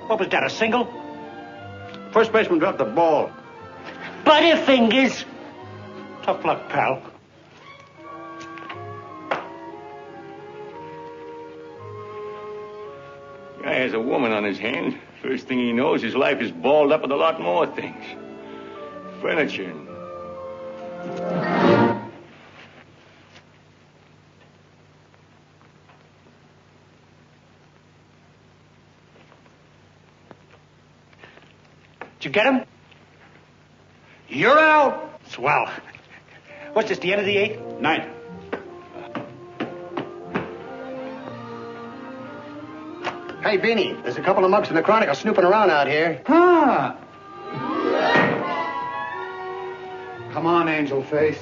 [SPEAKER 10] What was that, a single?
[SPEAKER 14] First baseman dropped the ball.
[SPEAKER 10] Butterfingers. Tough luck, pal.
[SPEAKER 15] Guy has a woman on his hands. First thing he knows, his life is balled up with a lot more things. Furniture and...
[SPEAKER 10] Did you get him? You're out. Swell. What's this, the end of the 8th?
[SPEAKER 14] 9th.
[SPEAKER 18] Hey, Beanie, there's a couple of mugs in the Chronicle snooping around out here.
[SPEAKER 3] Huh. Come on, Angel Face.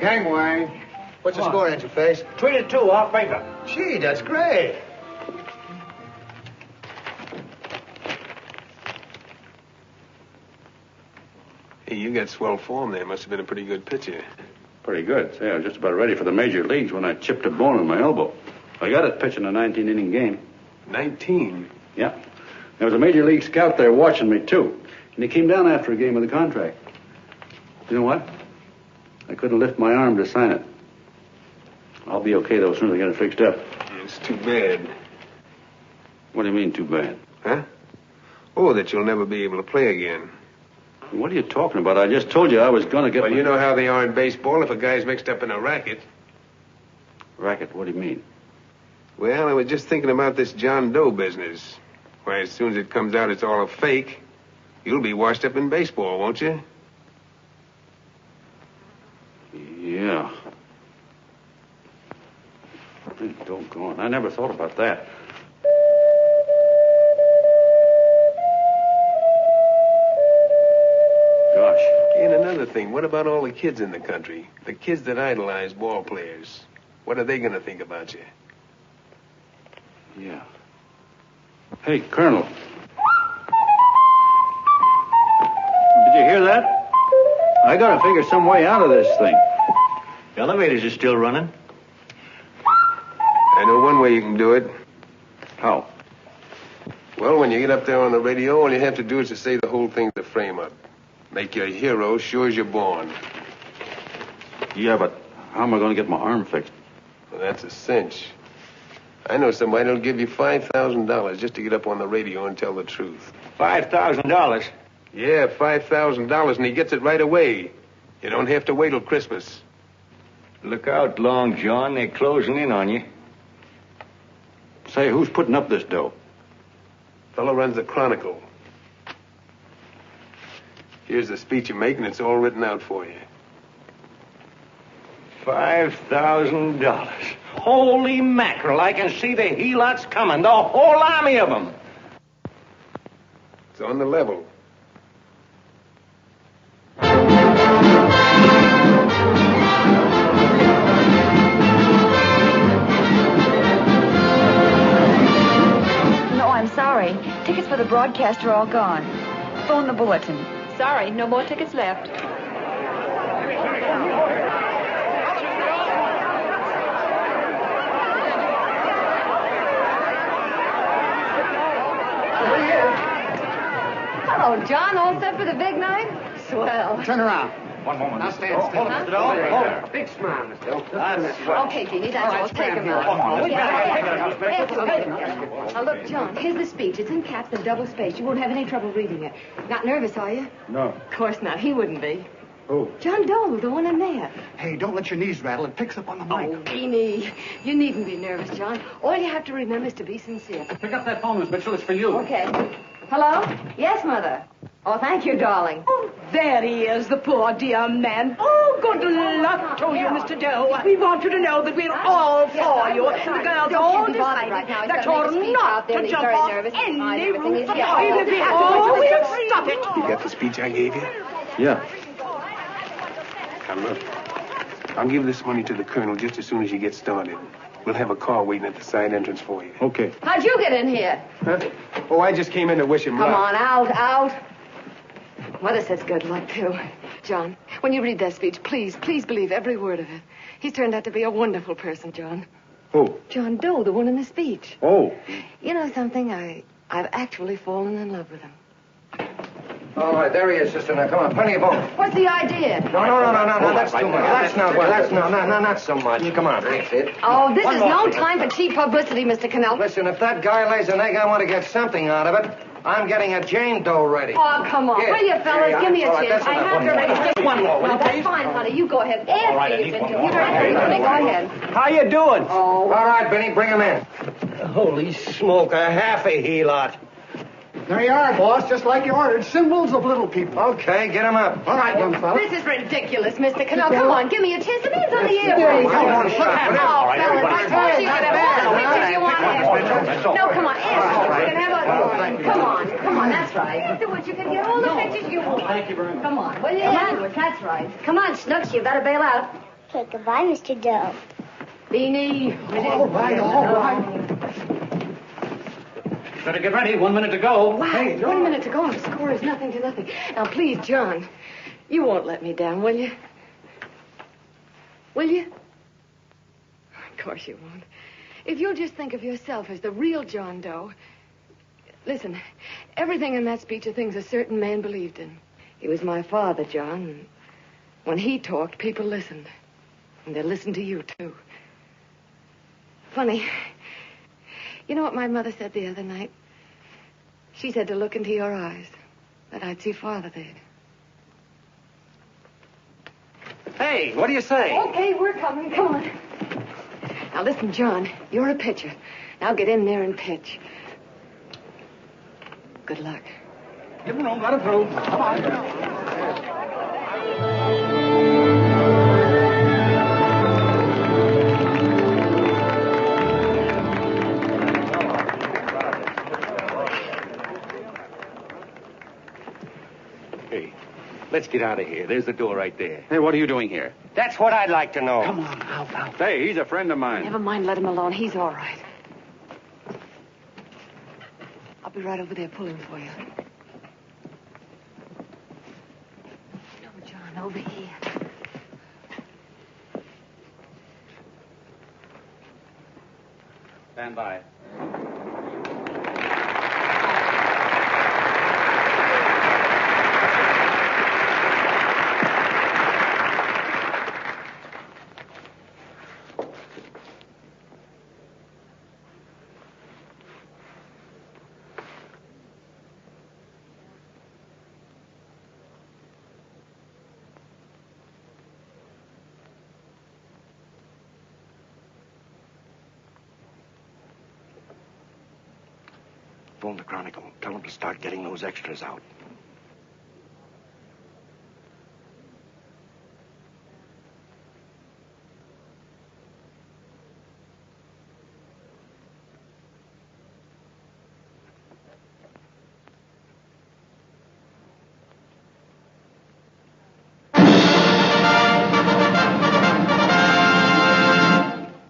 [SPEAKER 18] Gangway. What's the score, Angel Face?
[SPEAKER 10] 3-2, our favor.
[SPEAKER 18] Gee, that's great.
[SPEAKER 6] Hey, you got swell form there. Must have been a pretty good pitcher.
[SPEAKER 14] Pretty good. Say, I was just about ready for the major leagues when I chipped a bone in my elbow. I got it pitching a 19-inning game.
[SPEAKER 6] 19?
[SPEAKER 14] Yeah. There was a major league scout there watching me, too. And he came down after a game of the contract. You know what? I couldn't lift my arm to sign it. I'll be okay, though, as soon as I get it fixed up.
[SPEAKER 6] It's too bad.
[SPEAKER 14] What do you mean, too bad?
[SPEAKER 6] Huh? Oh, that you'll never be able to play again.
[SPEAKER 14] What are you talking about? I just told you I was going to get...
[SPEAKER 6] Well, you know how they are in baseball if a guy's mixed up in a racket.
[SPEAKER 14] Racket? What do you mean?
[SPEAKER 6] Well, I was just thinking about this John Doe business. Why, as soon as it comes out it's all a fake, you'll be washed up in baseball, won't you?
[SPEAKER 14] Yeah. Doggone. I never thought about that. Gosh.
[SPEAKER 6] And another thing, what about all the kids in the country? The kids that idolize ball players. What are they going to think about you?
[SPEAKER 14] Yeah. Hey, Colonel. Did you hear that? I gotta figure some way out of this thing.
[SPEAKER 15] The elevators are still running.
[SPEAKER 6] I know one way you can do it.
[SPEAKER 14] How?
[SPEAKER 6] Well, when you get up there on the radio, all you have to do is to say the whole thing's a frame-up. Make you a hero sure as you're born.
[SPEAKER 14] Yeah, but how am I going to get my arm fixed?
[SPEAKER 6] Well, that's a cinch. I know somebody that'll give you $5,000 just to get up on the radio and tell the truth.
[SPEAKER 15] $5,000?
[SPEAKER 6] Yeah, $5,000, and he gets it right away. You don't have to wait till Christmas.
[SPEAKER 15] Look out, Long John. They're closing in on you.
[SPEAKER 14] Say, who's putting up this dough?
[SPEAKER 6] Fellow runs the Chronicle. Here's the speech you make, and it's all written out for you.
[SPEAKER 15] $5,000. Holy mackerel, I can see the helots coming, the whole army of them.
[SPEAKER 6] It's on the level.
[SPEAKER 19] No, I'm sorry. Tickets for the broadcast are all gone. Phone the bulletin. Sorry, no more tickets left.
[SPEAKER 2] Hello, John. All set for the big night? Swell.
[SPEAKER 3] Turn around.
[SPEAKER 10] One moment.
[SPEAKER 3] Now stand still.
[SPEAKER 10] Hold it, Mr. Doe. Hold it.
[SPEAKER 3] Big smile, Mr. Doe.
[SPEAKER 2] Okay, Jeannie, that's all. Take him out. Now, look, John, here's the speech. It's in caps and double spaced. You won't have any trouble reading it. Not nervous, are you?
[SPEAKER 3] No.
[SPEAKER 2] Of course not. He wouldn't be.
[SPEAKER 3] Who?
[SPEAKER 2] John Doe, the one in there.
[SPEAKER 3] Hey, don't let your knees rattle. It picks up on the mic.
[SPEAKER 2] Oh, Beanie, you needn't be nervous, John. All you have to remember is to be sincere.
[SPEAKER 10] Pick up that phone, Miss Mitchell. It's for you.
[SPEAKER 2] Okay. Hello? Yes, Mother. Oh, thank you, darling.
[SPEAKER 11] Oh, there he is, the poor dear man. Oh, good luck to you, Mr. Doe. We want you to know that we're all for you. The girls all decided that you're not to jump off any roof at all. Oh, we'll stop it.
[SPEAKER 6] You got the speech I gave you?
[SPEAKER 14] Yeah.
[SPEAKER 6] Now, look. I'll give this money to the colonel just as soon as you get started. We'll have a car waiting at the side entrance for you.
[SPEAKER 14] Okay.
[SPEAKER 2] How'd you get in here?
[SPEAKER 6] Huh? Oh, I just came in to wish him
[SPEAKER 2] Come
[SPEAKER 6] luck.
[SPEAKER 2] on, out. Mother says good luck, too. John, when you read that speech, please believe every word of it. He's turned out to be a wonderful person, John.
[SPEAKER 14] Who?
[SPEAKER 2] John Doe, the one in the speech.
[SPEAKER 14] Oh.
[SPEAKER 2] You know something? I've actually fallen in love with him.
[SPEAKER 1] All right, there he is, sister. Now, come on, plenty of room.
[SPEAKER 2] What's the idea?
[SPEAKER 1] No, that's too much. That's not so much. Come on, that's it.
[SPEAKER 2] Oh, this is no time for cheap publicity, Mr. Cannell.
[SPEAKER 1] Listen, if that guy lays an egg, I want to get something out of it. I'm getting a Jane Doe ready.
[SPEAKER 2] Oh, come on.
[SPEAKER 1] Here.
[SPEAKER 2] Will you, fellas?
[SPEAKER 1] Here,
[SPEAKER 2] Give me a
[SPEAKER 1] all right,
[SPEAKER 2] chance.
[SPEAKER 1] that's
[SPEAKER 2] I
[SPEAKER 1] enough.
[SPEAKER 2] have to ready.
[SPEAKER 10] Just one more, will you,
[SPEAKER 2] Well, that's
[SPEAKER 10] please?
[SPEAKER 2] fine, honey. You go ahead.
[SPEAKER 10] All right, I
[SPEAKER 2] After
[SPEAKER 10] need
[SPEAKER 2] you've
[SPEAKER 10] one
[SPEAKER 2] been
[SPEAKER 10] more.
[SPEAKER 2] to. Go ahead.
[SPEAKER 15] How you doing?
[SPEAKER 2] Oh.
[SPEAKER 1] All right, Benny, bring him in.
[SPEAKER 15] Holy smoke, a half a helot.
[SPEAKER 3] There you are, boss, just like you ordered. Symbols of little people.
[SPEAKER 1] Okay, get him up.
[SPEAKER 3] All right, young fella.
[SPEAKER 2] This is ridiculous, Mr. Cannell. Come on, give me a chance. The man's on the air.
[SPEAKER 1] Come on, shut up.
[SPEAKER 2] Oh, fellas, I told you could have all the pictures you want. No, come on, answer. You can have a... Come on, that's right. Afterwards, you can get all the pictures you want. Thank you very much. Come on, will you? Afterwards, that's right. Come on, Snooks, you better bail out.
[SPEAKER 20] Okay, goodbye, Mr. Doe.
[SPEAKER 2] Beanie.
[SPEAKER 3] All right.
[SPEAKER 10] Better get ready. 1 minute to go.
[SPEAKER 2] Wow, 1 minute to go. The score is nothing to nothing. Now, please, John, you won't let me down, will you? Will you? Of course you won't. If you'll just think of yourself as the real John Doe. Listen, everything in that speech are things a certain man believed in. He was my father, John. And when he talked, people listened. And they listened to you, too. Funny. You know what my mother said the other night? She said to look into your eyes, that I'd see Father there.
[SPEAKER 10] Hey, what do you say?
[SPEAKER 2] Okay, we're coming. Come on. Now, listen, John, you're a pitcher. Now get in there and pitch. Good luck.
[SPEAKER 10] Give him room, let him through. Come on. Let's get out of here. There's the door right there.
[SPEAKER 14] Hey, what are you doing here?
[SPEAKER 10] That's what I'd like to know.
[SPEAKER 14] Come on, out. Hey, he's a friend of mine.
[SPEAKER 2] Never mind, let him alone. He's all right. I'll be right over there pulling for you. No, John, over here.
[SPEAKER 14] Stand by.
[SPEAKER 10] Phone the Chronicle. Tell them to start getting those extras out.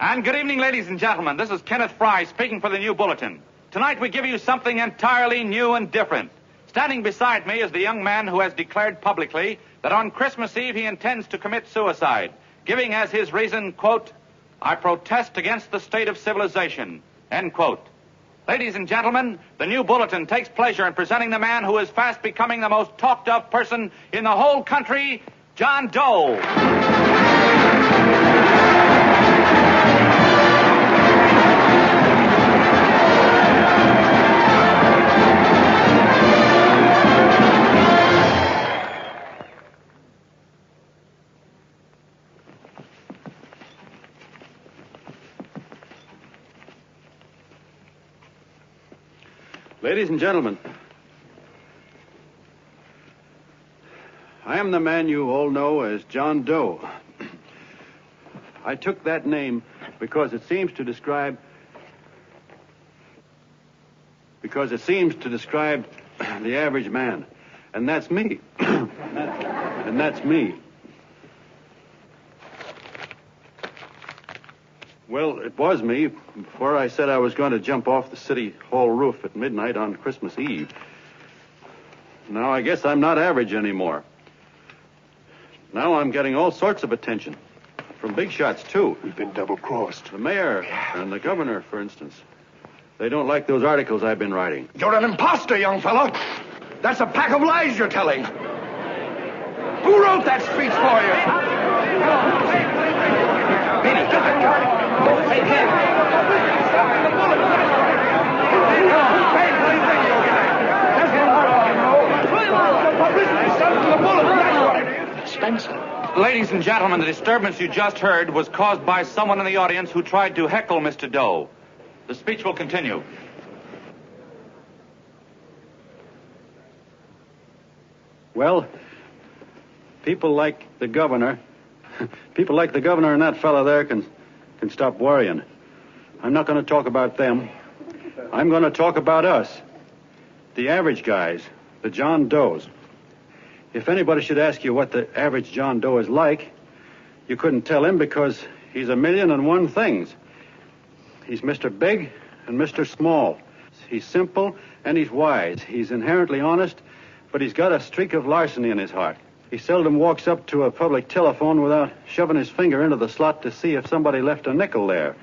[SPEAKER 21] And good evening, ladies and gentlemen. This is Kenneth Fry speaking for the New Bulletin. Tonight we give you something entirely new and different. Standing beside me is the young man who has declared publicly that on Christmas Eve he intends to commit suicide, giving as his reason, quote, "I protest against the state of civilization," end quote. Ladies and gentlemen, the New Bulletin takes pleasure in presenting the man who is fast becoming the most talked of person in the whole country, John Doe.
[SPEAKER 14] Ladies and gentlemen, I am the man you all know as John Doe. I took that name because it seems to describe the average man. And that's me. And that's me. Well, it was me before I said I was going to jump off the city hall roof at midnight on Christmas Eve. Now I guess I'm not average anymore. Now I'm getting all sorts of attention. From big shots, too.
[SPEAKER 10] We've been double-crossed.
[SPEAKER 14] The mayor and the governor, for instance. They don't like those articles I've been writing.
[SPEAKER 10] You're an imposter, young fella. That's a pack of lies you're telling. Who wrote that speech for you? Benny, get that guy. Hey, Ken.
[SPEAKER 21] Spencer. Ladies and gentlemen, the disturbance you just heard was caused by someone in the audience who tried to heckle Mr. Doe. The speech will continue.
[SPEAKER 14] Well, people like the governor and that fella there can stop worrying. I'm not going to talk about them. I'm going to talk about us, the average guys, the John Does. If anybody should ask you what the average John Doe is like, you couldn't tell him because he's 1,000,001 things. He's Mr. Big and Mr. Small. He's simple and he's wise. He's inherently honest, but he's got a streak of larceny in his heart. He seldom walks up to a public telephone without shoving his finger into the slot to see if somebody left a nickel there.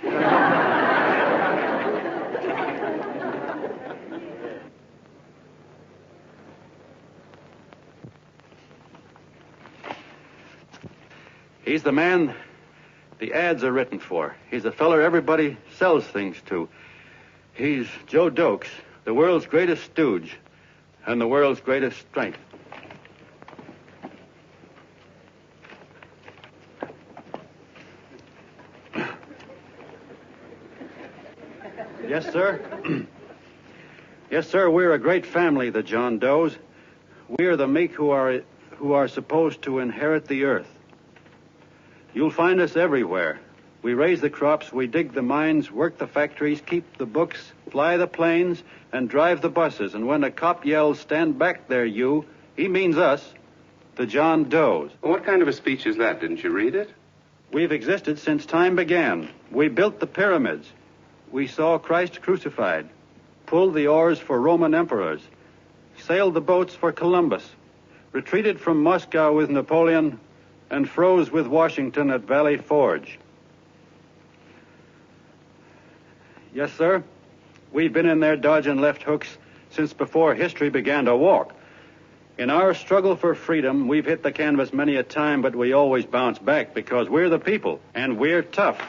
[SPEAKER 14] He's the man the ads are written for. He's the feller everybody sells things to. He's Joe Dokes, the world's greatest stooge and the world's greatest strength. Yes, sir. Yes, sir, we're a great family, the John Does. We are the meek who are supposed to inherit the earth. You'll find us everywhere. We raise the crops, we dig the mines, work the factories, keep the books, fly the planes, and drive the buses. And when the cop yells, "Stand back there, you," he means us, the John Does.
[SPEAKER 16] What kind of a speech is that? Didn't you read it?
[SPEAKER 14] We've existed since time began. We built the pyramids. We saw Christ crucified, pulled the oars for Roman emperors, sailed the boats for Columbus, retreated from Moscow with Napoleon, and froze with Washington at Valley Forge. Yes, sir. We've been in there dodging left hooks since before history began to walk. In our struggle for freedom, we've hit the canvas many a time, but we always bounce back because we're the people, and we're tough.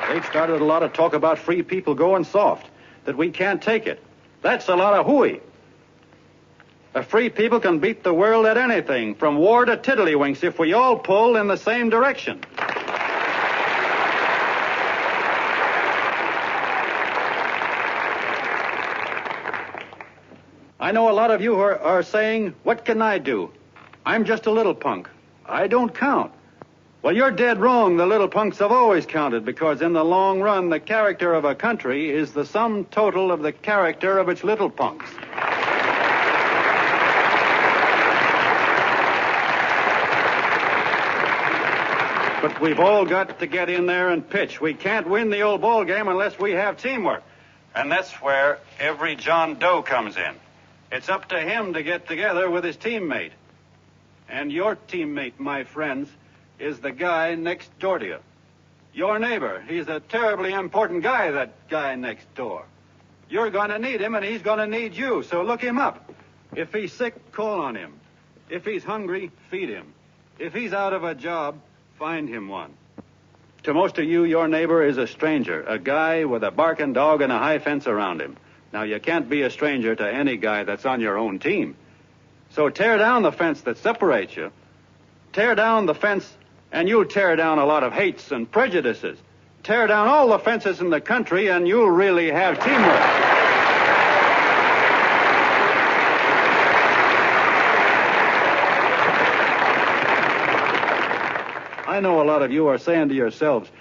[SPEAKER 14] They've started a lot of talk about free people going soft, that we can't take it. That's a lot of hooey. A free people can beat the world at anything, from war to tiddlywinks, if we all pull in the same direction. I know a lot of you are saying, "What can I do? I'm just a little punk. I don't count." Well, you're dead wrong. The little punks have always counted, because in the long run, the character of a country is the sum total of the character of its little punks. But we've all got to get in there and pitch. We can't win the old ball game unless we have teamwork. And that's where every John Doe comes in. It's up to him to get together with his teammate. And your teammate, my friends, is the guy next door to you. Your neighbor. He's a terribly important guy, that guy next door. You're going to need him, and he's going to need you, so look him up. If he's sick, call on him. If he's hungry, feed him. If he's out of a job, find him one. To most of you, your neighbor is a stranger, a guy with a barking dog and a high fence around him. Now, you can't be a stranger to any guy that's on your own team. So tear down the fence that separates you. Tear down the fence, and you'll tear down a lot of hates and prejudices. Tear down all the fences in the country, and you'll really have teamwork. I know a lot of you are saying to yourselves,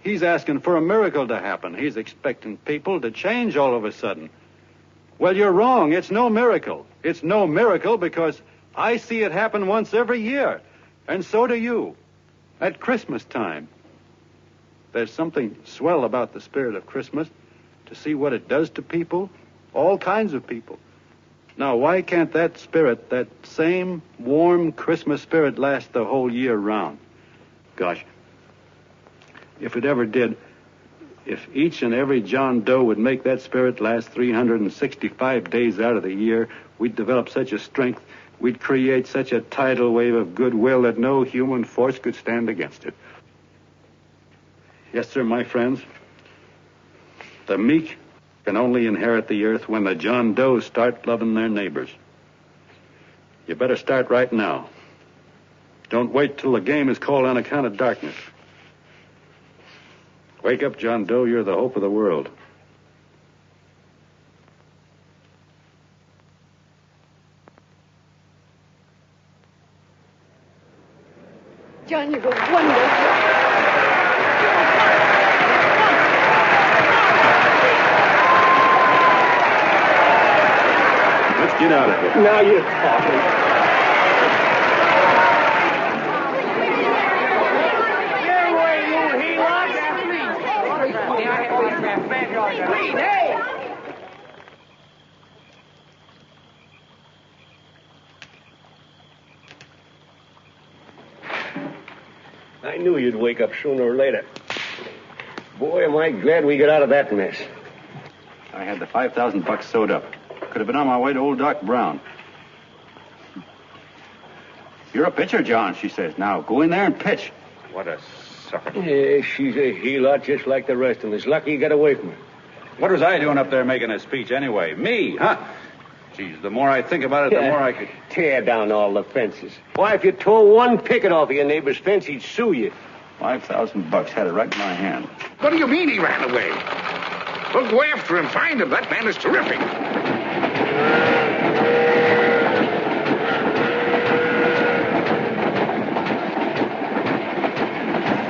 [SPEAKER 14] he's asking for a miracle to happen. He's expecting people to change all of a sudden. Well, you're wrong. It's no miracle. It's no miracle because I see it happen once every year. And so do you. At Christmas time. There's something swell about the spirit of Christmas, to see what it does to people, all kinds of people. Now, why can't that spirit, that same warm Christmas spirit, last the whole year round? Gosh, if it ever did, if each and every John Doe would make that spirit last 365 days out of the year, we'd develop such a strength, we'd create such a tidal wave of goodwill that no human force could stand against it. Yes, sir, my friends. The meek can only inherit the earth when the John Does start loving their neighbors. You better start right now. Don't wait till the game is called on account of darkness. Wake up, John Doe. You're the hope of the world.
[SPEAKER 2] John, you were wonderful.
[SPEAKER 14] Let's get out of here.
[SPEAKER 10] Now you're talking.
[SPEAKER 8] I knew you'd wake up sooner or later. Boy, am I glad we got out of that mess.
[SPEAKER 14] I had the $5,000 sewed up. Could have been on my way to old Doc Brown.
[SPEAKER 12] You're a pitcher, John, she says. Now, go in there and pitch.
[SPEAKER 16] What a sucker.
[SPEAKER 8] Yeah, she's a heel-out just like the rest of us. Lucky you got away from her.
[SPEAKER 14] What was I doing up there making a speech anyway? Me, huh? Geez, the more I think about it, the more I could...
[SPEAKER 8] Tear down all the fences. Why, if you tore one picket off of your neighbor's fence, he'd sue you.
[SPEAKER 14] $5,000 had it right in my hand.
[SPEAKER 9] What do you mean he ran away? We'll go after him, find him. That man is terrific.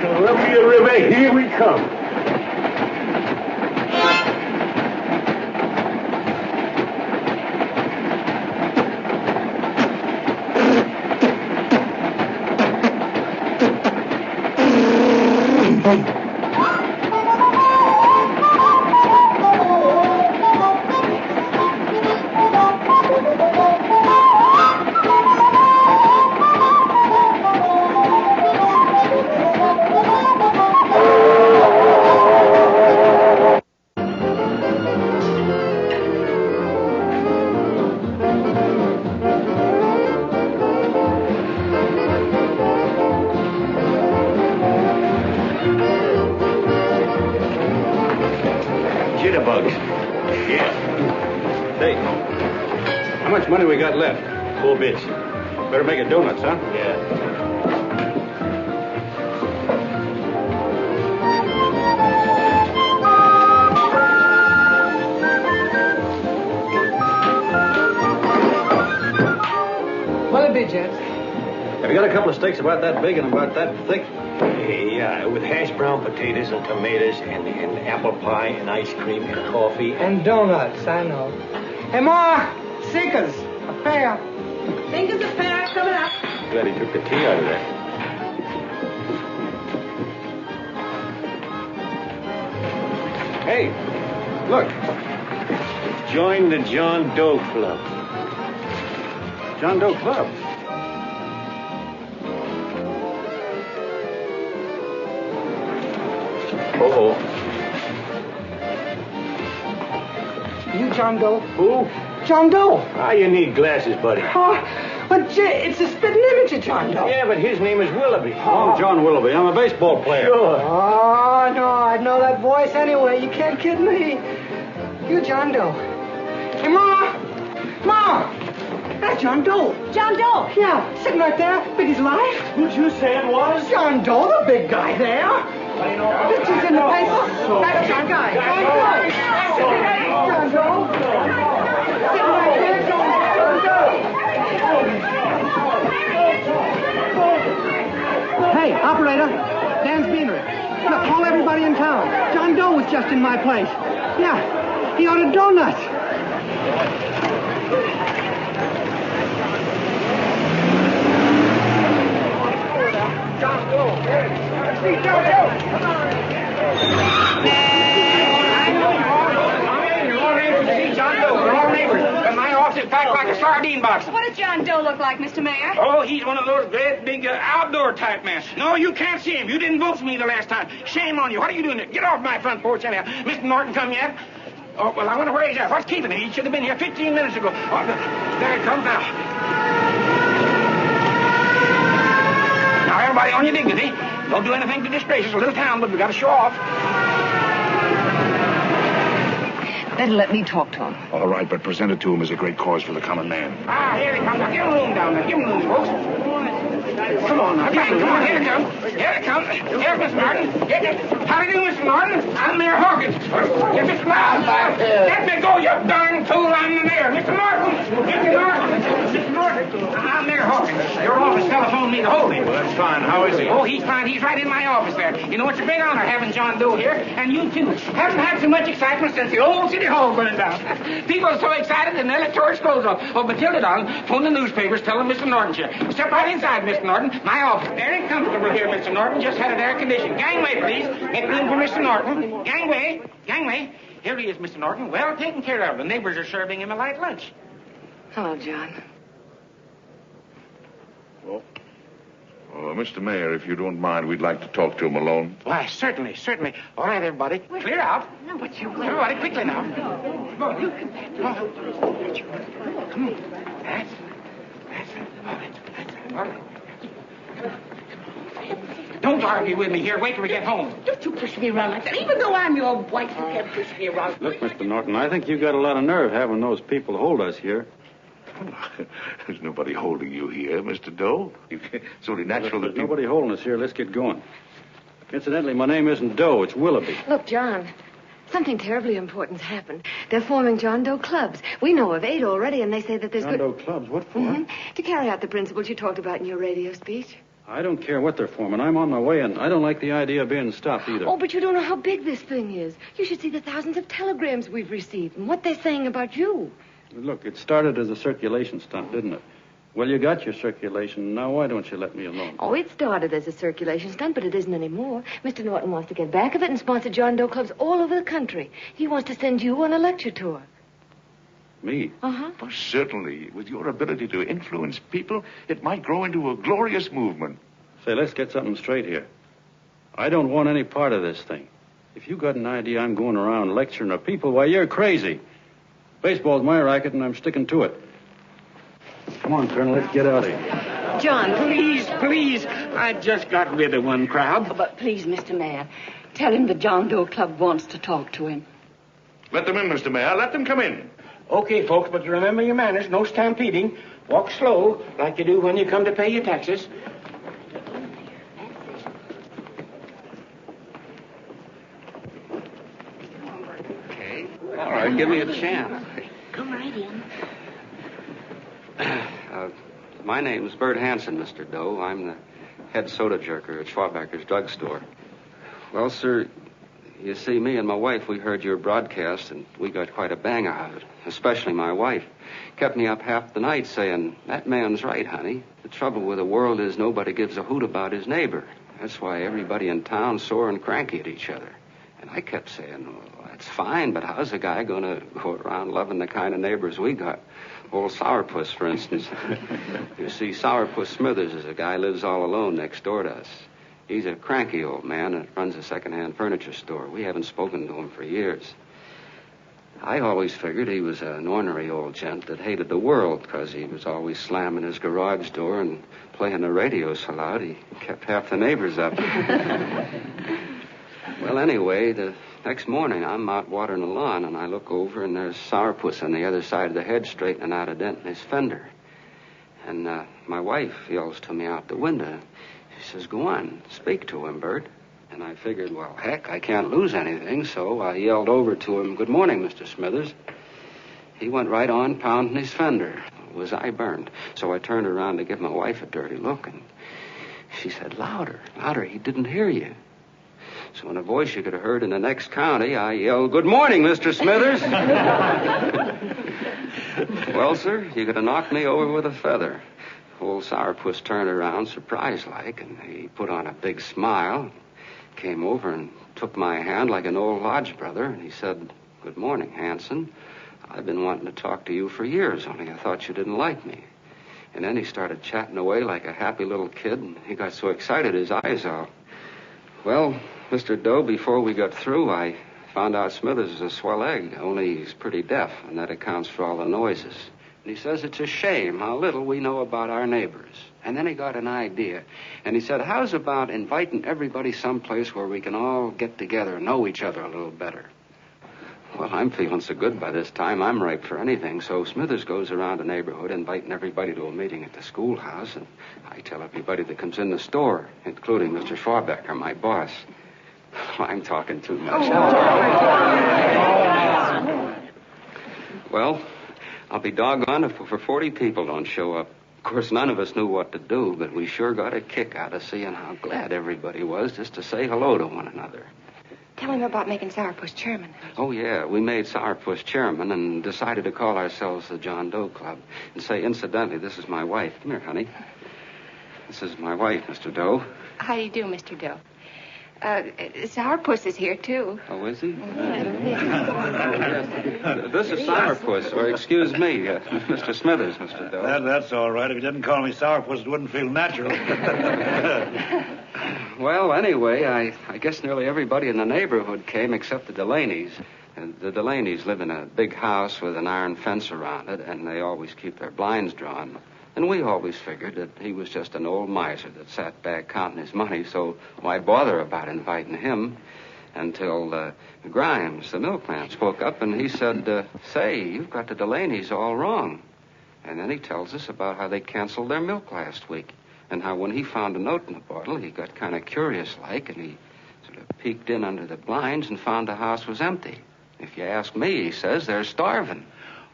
[SPEAKER 8] Columbia River, here we come.
[SPEAKER 12] Jitterbugs. Yeah.
[SPEAKER 14] Hey, how much money we got left?
[SPEAKER 12] 4 bits.
[SPEAKER 14] Better make it donuts, huh?
[SPEAKER 12] Yeah.
[SPEAKER 3] What'll it be, gents?
[SPEAKER 14] Have you got a couple of steaks about that big and about that thick?
[SPEAKER 8] Yeah, with hash brown potatoes and tomatoes and apple pie and ice cream and coffee.
[SPEAKER 3] And donuts, I know. Hey, Ma, Seekers, a pair.
[SPEAKER 11] Fingers a pair coming up.
[SPEAKER 14] Glad he took the tea out of there. Hey, look.
[SPEAKER 8] Join the John Doe Club.
[SPEAKER 14] John Doe Club. Uh-oh.
[SPEAKER 3] You John Doe?
[SPEAKER 8] Who?
[SPEAKER 3] John Doe.
[SPEAKER 8] Ah, you need glasses, buddy.
[SPEAKER 3] Oh, but it's a spitting image of John Doe.
[SPEAKER 8] Yeah, but his name is Willoughby.
[SPEAKER 14] Oh, I'm John Willoughby. I'm a baseball player.
[SPEAKER 8] Sure.
[SPEAKER 3] Oh, no, I'd know that voice anyway. You can't kid me. You John Doe. Hey, Ma! Ma! That's John Doe.
[SPEAKER 11] John Doe?
[SPEAKER 3] Yeah, sitting right there, big as life.
[SPEAKER 8] Who'd you say it was?
[SPEAKER 3] John Doe, the big guy there. Pictures in the paper. That's John Guy. John Doe. John Doe. Sitting right there, John Doe. Hey, operator. Dan's Beanery. Look, call everybody in town. John Doe was just in my place. Yeah, he ordered donuts. John Doe. See John Doe. Come on.
[SPEAKER 10] John Doe, we're all neighbors. And my office is packed like a sardine box.
[SPEAKER 11] What does John Doe look like, Mr. Mayor?
[SPEAKER 10] Oh, he's one of those great big outdoor type men. No, you can't see him. You didn't vote for me the last time. Shame on you. What are you doing there? Get off my front porch anyhow. Mr. Norton come yet? Oh, well, I wonder where he's at. What's keeping him? He should have been here 15 minutes ago. Oh, there he comes now. Now, everybody on your dignity. Don't do anything to disgrace us. A little town, but we got to show off.
[SPEAKER 2] Better let me talk to him.
[SPEAKER 9] All right, but present it to him as a great cause for the common man.
[SPEAKER 10] Ah, here he comes. Now, give him room down there. Give him room, folks. Come on now. Come on. Here he comes. Here he comes. Here's Mr. Norton. How do you do, Mr. Norton? I'm Mayor Hawkins. Here's Mr. Miles back here. Let me go, you darn tool. I'm the mayor. Mr. Norton. Mr. Norton. Mr. Norton. I'm Mayor Hawkins. Your office telephoned me to hold him.
[SPEAKER 14] Well, that's fine. How is he?
[SPEAKER 10] Oh, he's fine. He's right in my office there. You know, it's a big honor having John Doe here, and you too. Haven't had so much excitement since the old city hall burned down. People are so excited they nearly tore his clothes off. Oh, Matilda Don phoned the newspapers telling Mr. Norton's here. Step right inside, Mr. Norton. My office. Very comfortable here, Mr. Norton. Just had it air conditioned. Gangway, please. Make room for Mr. Norton. Gangway. Gangway. Here he is, Mr. Norton. Well taken care of. The neighbors are serving him a light lunch.
[SPEAKER 2] Hello, John.
[SPEAKER 16] Well, Mr. Mayor, if you don't mind, we'd like to talk to him alone.
[SPEAKER 10] Why, certainly, certainly. All right, everybody. Clear out. No, but you will. Everybody, quickly now. Come on. Come on. Come on. That's
[SPEAKER 3] All right. Don't argue with me here. Wait till we get home.
[SPEAKER 11] Don't you push me around like that. Even though I'm your wife, you can't push me around.
[SPEAKER 14] Look, Mr. Norton, I think you got a lot of nerve having those people hold us here.
[SPEAKER 16] There's nobody holding you here, Mr. Doe. It's only natural
[SPEAKER 14] There's
[SPEAKER 16] that people...
[SPEAKER 14] nobody holding us here. Let's get going. Incidentally, my name isn't Doe. It's Willoughby.
[SPEAKER 2] Look, John, something terribly important's happened. They're forming John Doe clubs. We know of 8 already, and they say that there's
[SPEAKER 14] John Doe clubs? What for?
[SPEAKER 2] To carry out the principles you talked about in your radio speech.
[SPEAKER 14] I don't care what they're forming. I'm on my way, and I don't like the idea of being stopped either.
[SPEAKER 2] Oh, but you don't know how big this thing is. You should see the thousands of telegrams we've received and what they're saying about you.
[SPEAKER 14] Look, it started as a circulation stunt, didn't it? Well, you got your circulation. Now, why don't you let me alone?
[SPEAKER 2] Oh, it started as a circulation stunt, but it isn't anymore. Mr. Norton wants to get back of it and sponsor John Doe clubs all over the country. He wants to send you on a lecture tour.
[SPEAKER 14] Me?
[SPEAKER 2] Uh-huh.
[SPEAKER 16] Well, certainly. With your ability to influence people, it might grow into a glorious movement.
[SPEAKER 14] Say, let's get something straight here. I don't want any part of this thing. If you got an idea I'm going around lecturing the people, why, you're crazy. Baseball's my racket, and I'm sticking to it. Come on, Colonel, let's get out of here.
[SPEAKER 3] John, please. I just got rid of one crowd.
[SPEAKER 11] But please, Mr. Mayor, tell him the John Doe Club wants to talk to him.
[SPEAKER 16] Let them in, Mr. Mayor. Let them come in.
[SPEAKER 3] Okay, folks, but remember your manners. No stampeding. Walk slow, like you do when you come to pay your taxes.
[SPEAKER 10] Okay. All right, give me a chance.
[SPEAKER 20] Come right in.
[SPEAKER 10] My name's Bert Hansen, Mr. Doe. I'm the head soda jerker at Schwabacker's drugstore. Well, sir, you see, me and my wife, we heard your broadcast, and we got quite a bang out of it. Especially my wife. Kept me up half the night saying, that man's right, honey. The trouble with the world is nobody gives a hoot about his neighbor. That's why everybody in town's sore and cranky at each other. And I kept saying, well, that's fine, but how's a guy going to go around loving the kind of neighbors we got? Old Sourpuss, for instance. You see, Sourpuss Smithers is a guy who lives all alone next door to us. He's a cranky old man that runs a second-hand furniture store. We haven't spoken to him for years. I always figured he was an ornery old gent that hated the world because he was always slamming his garage door and playing the radio so loud he kept half the neighbors up. Well, anyway, the next morning I'm out watering the lawn and I look over and there's Sourpuss on the other side of the hedge straightening out a dent in his fender. And my wife yells to me out the window. She says, go on, speak to him, Bert. And I figured, well, heck, I can't lose anything, so I yelled over to him, good morning, Mr. Smithers. He went right on pounding his fender. Was I burned? So I turned around to give my wife a dirty look, and she said, louder, he didn't hear you. So in a voice you could have heard in the next county, I yelled, good morning, Mr. Smithers. Well, sir, you could have knocked me over with a feather. Old Sourpuss turned around, surprised-like, and he put on a big smile, came over and took my hand like an old lodge brother, and he said, good morning, Hanson. I've been wanting to talk to you for years, only I thought you didn't like me. And then he started chatting away like a happy little kid, and he got so excited his eyes all... Well, Mr. Doe, before we got through, I found out Smithers is a swell egg, only he's pretty deaf, and that accounts for all the noises. And he says it's a shame how little we know about our neighbors. And then he got an idea. And he said, how's about inviting everybody someplace where we can all get together and know each other a little better? Well, I'm feeling so good by this time, I'm ripe for anything. So Smithers goes around the neighborhood inviting everybody to a meeting at the schoolhouse. And I tell everybody that comes in the store, including Mr. Schwabacker, my boss. I'm talking too much. Well, I'll be doggone if over 40 people don't show up. Of course, none of us knew what to do, but we sure got a kick out of seeing how glad everybody was just to say hello to one another.
[SPEAKER 17] Tell him about making Sourpuss chairman.
[SPEAKER 10] Oh, yeah, we made Sourpuss chairman and decided to call ourselves the John Doe Club. And say, incidentally, this is my wife. Come here, honey. This is my wife, Mr. Doe.
[SPEAKER 17] How do you do, Mr. Doe? Sourpuss is here, too.
[SPEAKER 10] Oh, is he? This is Sourpuss, or excuse me, Mr. Smithers, Mr. Doe.
[SPEAKER 13] That's all right. If you didn't call me Sourpuss, it wouldn't feel natural.
[SPEAKER 10] Well, anyway, I guess nearly everybody in the neighborhood came except the Delaney's. And the Delaney's live in a big house with an iron fence around it, and they always keep their blinds drawn.
[SPEAKER 7] And we always figured that he was just an old miser that sat back counting his money, so why bother about inviting him? Until Grimes, the milkman, spoke up and he said, say, you've got the Delaney's all wrong. And then he tells us about how they canceled their milk last week. And how when he found a note in the bottle, he got kind of curious-like, and he sort of peeked in under the blinds and found the house was empty. If you ask me, he says, they're starving.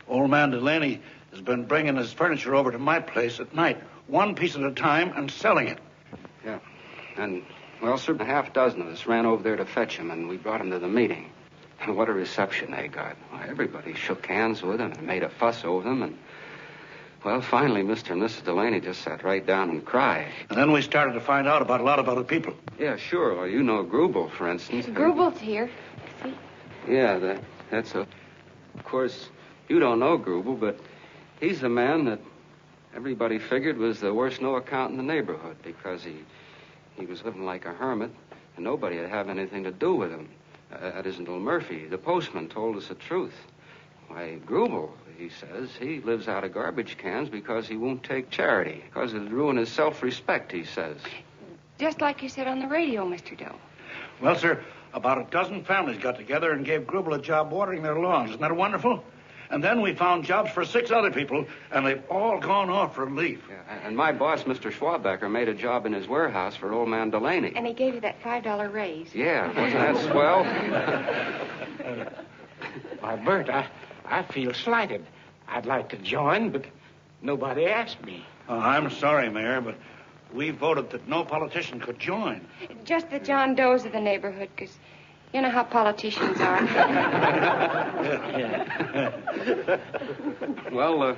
[SPEAKER 13] Old man Delaney has been bringing his furniture over to my place at night, one piece at a time, and selling it.
[SPEAKER 7] Yeah. And, well, sir, a half dozen of us ran over there to fetch him, and we brought him to the meeting. And what a reception they got. Why, everybody shook hands with him and made a fuss over them, and... Well, finally, Mr. and Mrs. Delaney just sat right down and cried.
[SPEAKER 13] And then we started to find out about a lot of other people.
[SPEAKER 7] Yeah, sure. Well, you know Grubel, for instance.
[SPEAKER 19] Grubel's here. See?
[SPEAKER 7] Yeah, that's a... Of course, you don't know Grubel, but he's the man that everybody figured was the worst no-account in the neighborhood because he was living like a hermit, and nobody would have anything to do with him. That isn't Little Murphy. The postman told us the truth. Why, Grubel, he says, he lives out of garbage cans because he won't take charity, because it'd ruin his self-respect, he says.
[SPEAKER 19] Just like you said on the radio, Mr. Doe.
[SPEAKER 13] Well, sir, about a dozen families got together and gave Grubel a job watering their lawns. Isn't that wonderful? And then we found jobs for 6 other people, and they've all gone off for leave.
[SPEAKER 7] Yeah, and my boss, Mr. Schwabecker, made a job in his warehouse for old man Delaney.
[SPEAKER 19] And he gave you that $5 raise.
[SPEAKER 7] Yeah, wasn't that swell?
[SPEAKER 9] Why, Bert, I feel slighted. I'd like to join, but nobody asked me.
[SPEAKER 13] I'm sorry, Mayor, but we voted that no politician could join.
[SPEAKER 19] Just the John Does of the neighborhood, because you know how politicians are.
[SPEAKER 7] Well,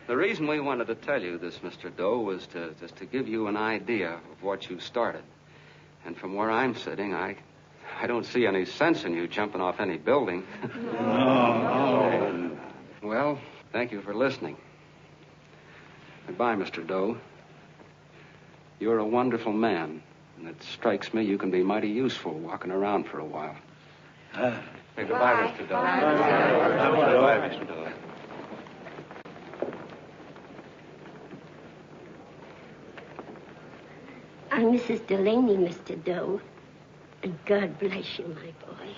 [SPEAKER 7] the reason we wanted to tell you this, Mr. Doe, was just to give you an idea of what you started. And from where I'm sitting, I don't see any sense in you jumping off any building.
[SPEAKER 13] No.
[SPEAKER 7] Well, thank you for listening. Goodbye, Mr. Doe. You're a wonderful man, and it strikes me you can be mighty useful walking around for a while. Say goodbye, Mr. Doe.
[SPEAKER 13] Goodbye, Mr. Doe.
[SPEAKER 20] I'm Mrs. Delaney, Mr. Doe. And God bless you, my boy.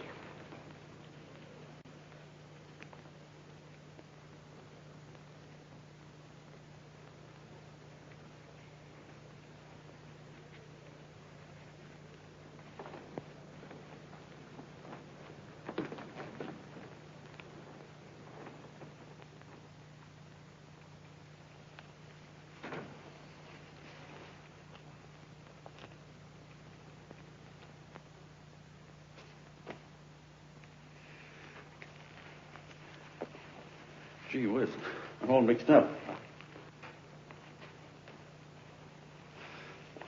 [SPEAKER 14] Gee whiz, I'm all mixed up.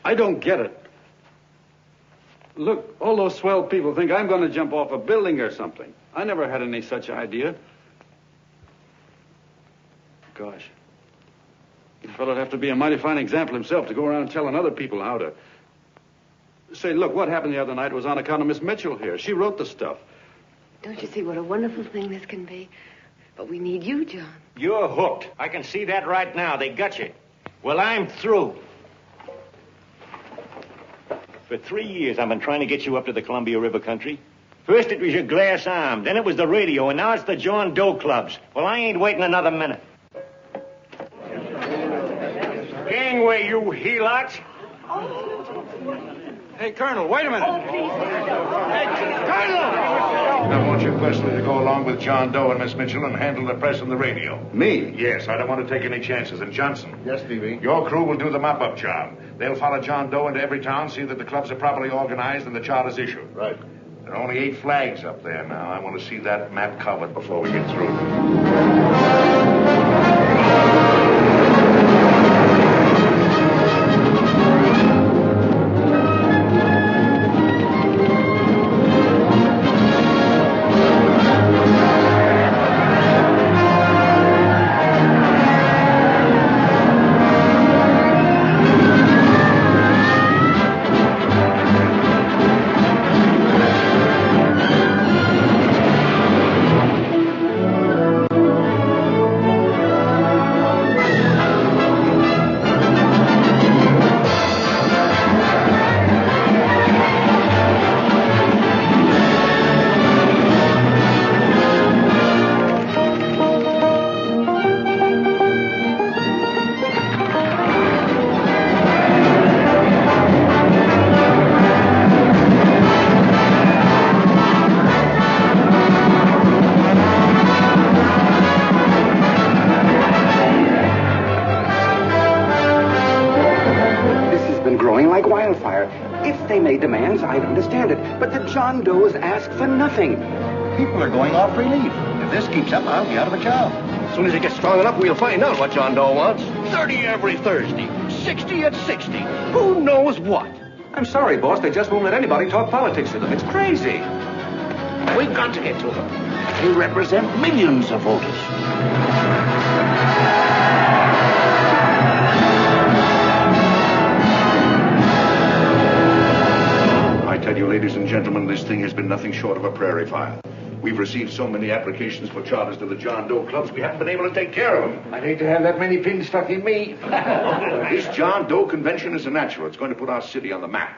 [SPEAKER 14] I don't get it. Look, all those swell people think I'm going to jump off a building or something. I never had any such idea. Gosh. The fellow'd have to be a mighty fine example himself to go around telling other people how to... Say, look, what happened the other night was on account of Miss Mitchell here. She wrote the stuff.
[SPEAKER 2] Don't you see what a wonderful thing this can be? But we need you, John.
[SPEAKER 15] You're hooked. I can see that right now. They got you. Well, I'm through. For 3 years, I've been trying to get you up to the Columbia River country. First it was your glass arm, then it was the radio, and now it's the John Doe clubs. Well, I ain't waiting another minute. Gangway, you helots.
[SPEAKER 14] Hey, Colonel, wait a minute.
[SPEAKER 9] I want you personally to go along with John Doe and Miss Mitchell and handle the press and the radio.
[SPEAKER 14] Me?
[SPEAKER 9] Yes, I don't want to take any chances. And Johnson.
[SPEAKER 1] Yes, Stevie?
[SPEAKER 9] Your crew will do the mop-up job. They'll follow John Doe into every town, see that the clubs are properly organized and the charters issued.
[SPEAKER 1] Right.
[SPEAKER 9] There are only 8 flags up there now. I want to see that map covered before we get through.
[SPEAKER 10] demands, I'd understand it. But the John Does ask for nothing.
[SPEAKER 4] People are going off relief. If this keeps up, I'll be out of a job.
[SPEAKER 1] As soon as he gets strong enough, we'll find out what John Doe wants.
[SPEAKER 10] 30 every Thursday. 60 at 60. Who knows what? I'm sorry, boss. They just won't let anybody talk politics to them. It's crazy.
[SPEAKER 13] We've got to get to them. They represent millions of voters.
[SPEAKER 16] I tell you, ladies and gentlemen, this thing has been nothing short of a prairie fire. We've received so many applications for charters to the John Doe clubs, we haven't been able to take care of them.
[SPEAKER 10] I'd hate to have that many pins stuck in me.
[SPEAKER 16] This John Doe convention is a natural. It's going to put our city on the map.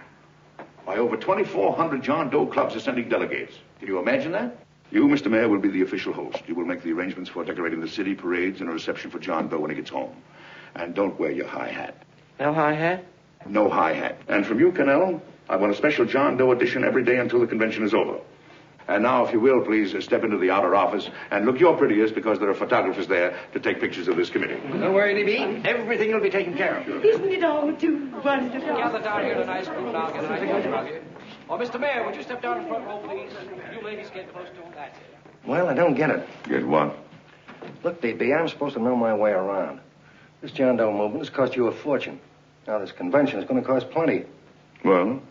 [SPEAKER 16] By over 2,400 John Doe clubs are sending delegates. Can you imagine that? You, Mr. Mayor, will be the official host. You will make the arrangements for decorating the city, parades, and a reception for John Doe when he gets home. And don't wear your high hat.
[SPEAKER 10] No high hat?
[SPEAKER 16] No high hat. And from you, Cannell, I want a special John Doe edition every day until the convention is over. And now, if you will, please step into the outer office and look your prettiest because there are photographers there to take pictures of this committee.
[SPEAKER 10] Don't worry, Libby. Everything will be taken care of.
[SPEAKER 11] Isn't it all too wonderful?
[SPEAKER 10] Gather down here in a nice group and I'll get a nice picture of you. Oh, Mr. Mayor, would you step down in front row, please? You ladies get close to him. That's it.
[SPEAKER 1] Well, I don't get it.
[SPEAKER 16] Get what?
[SPEAKER 1] Look, DB, I'm supposed to know my way around. This John Doe movement has cost you a fortune. Now, this convention is going to cost plenty.
[SPEAKER 16] Well?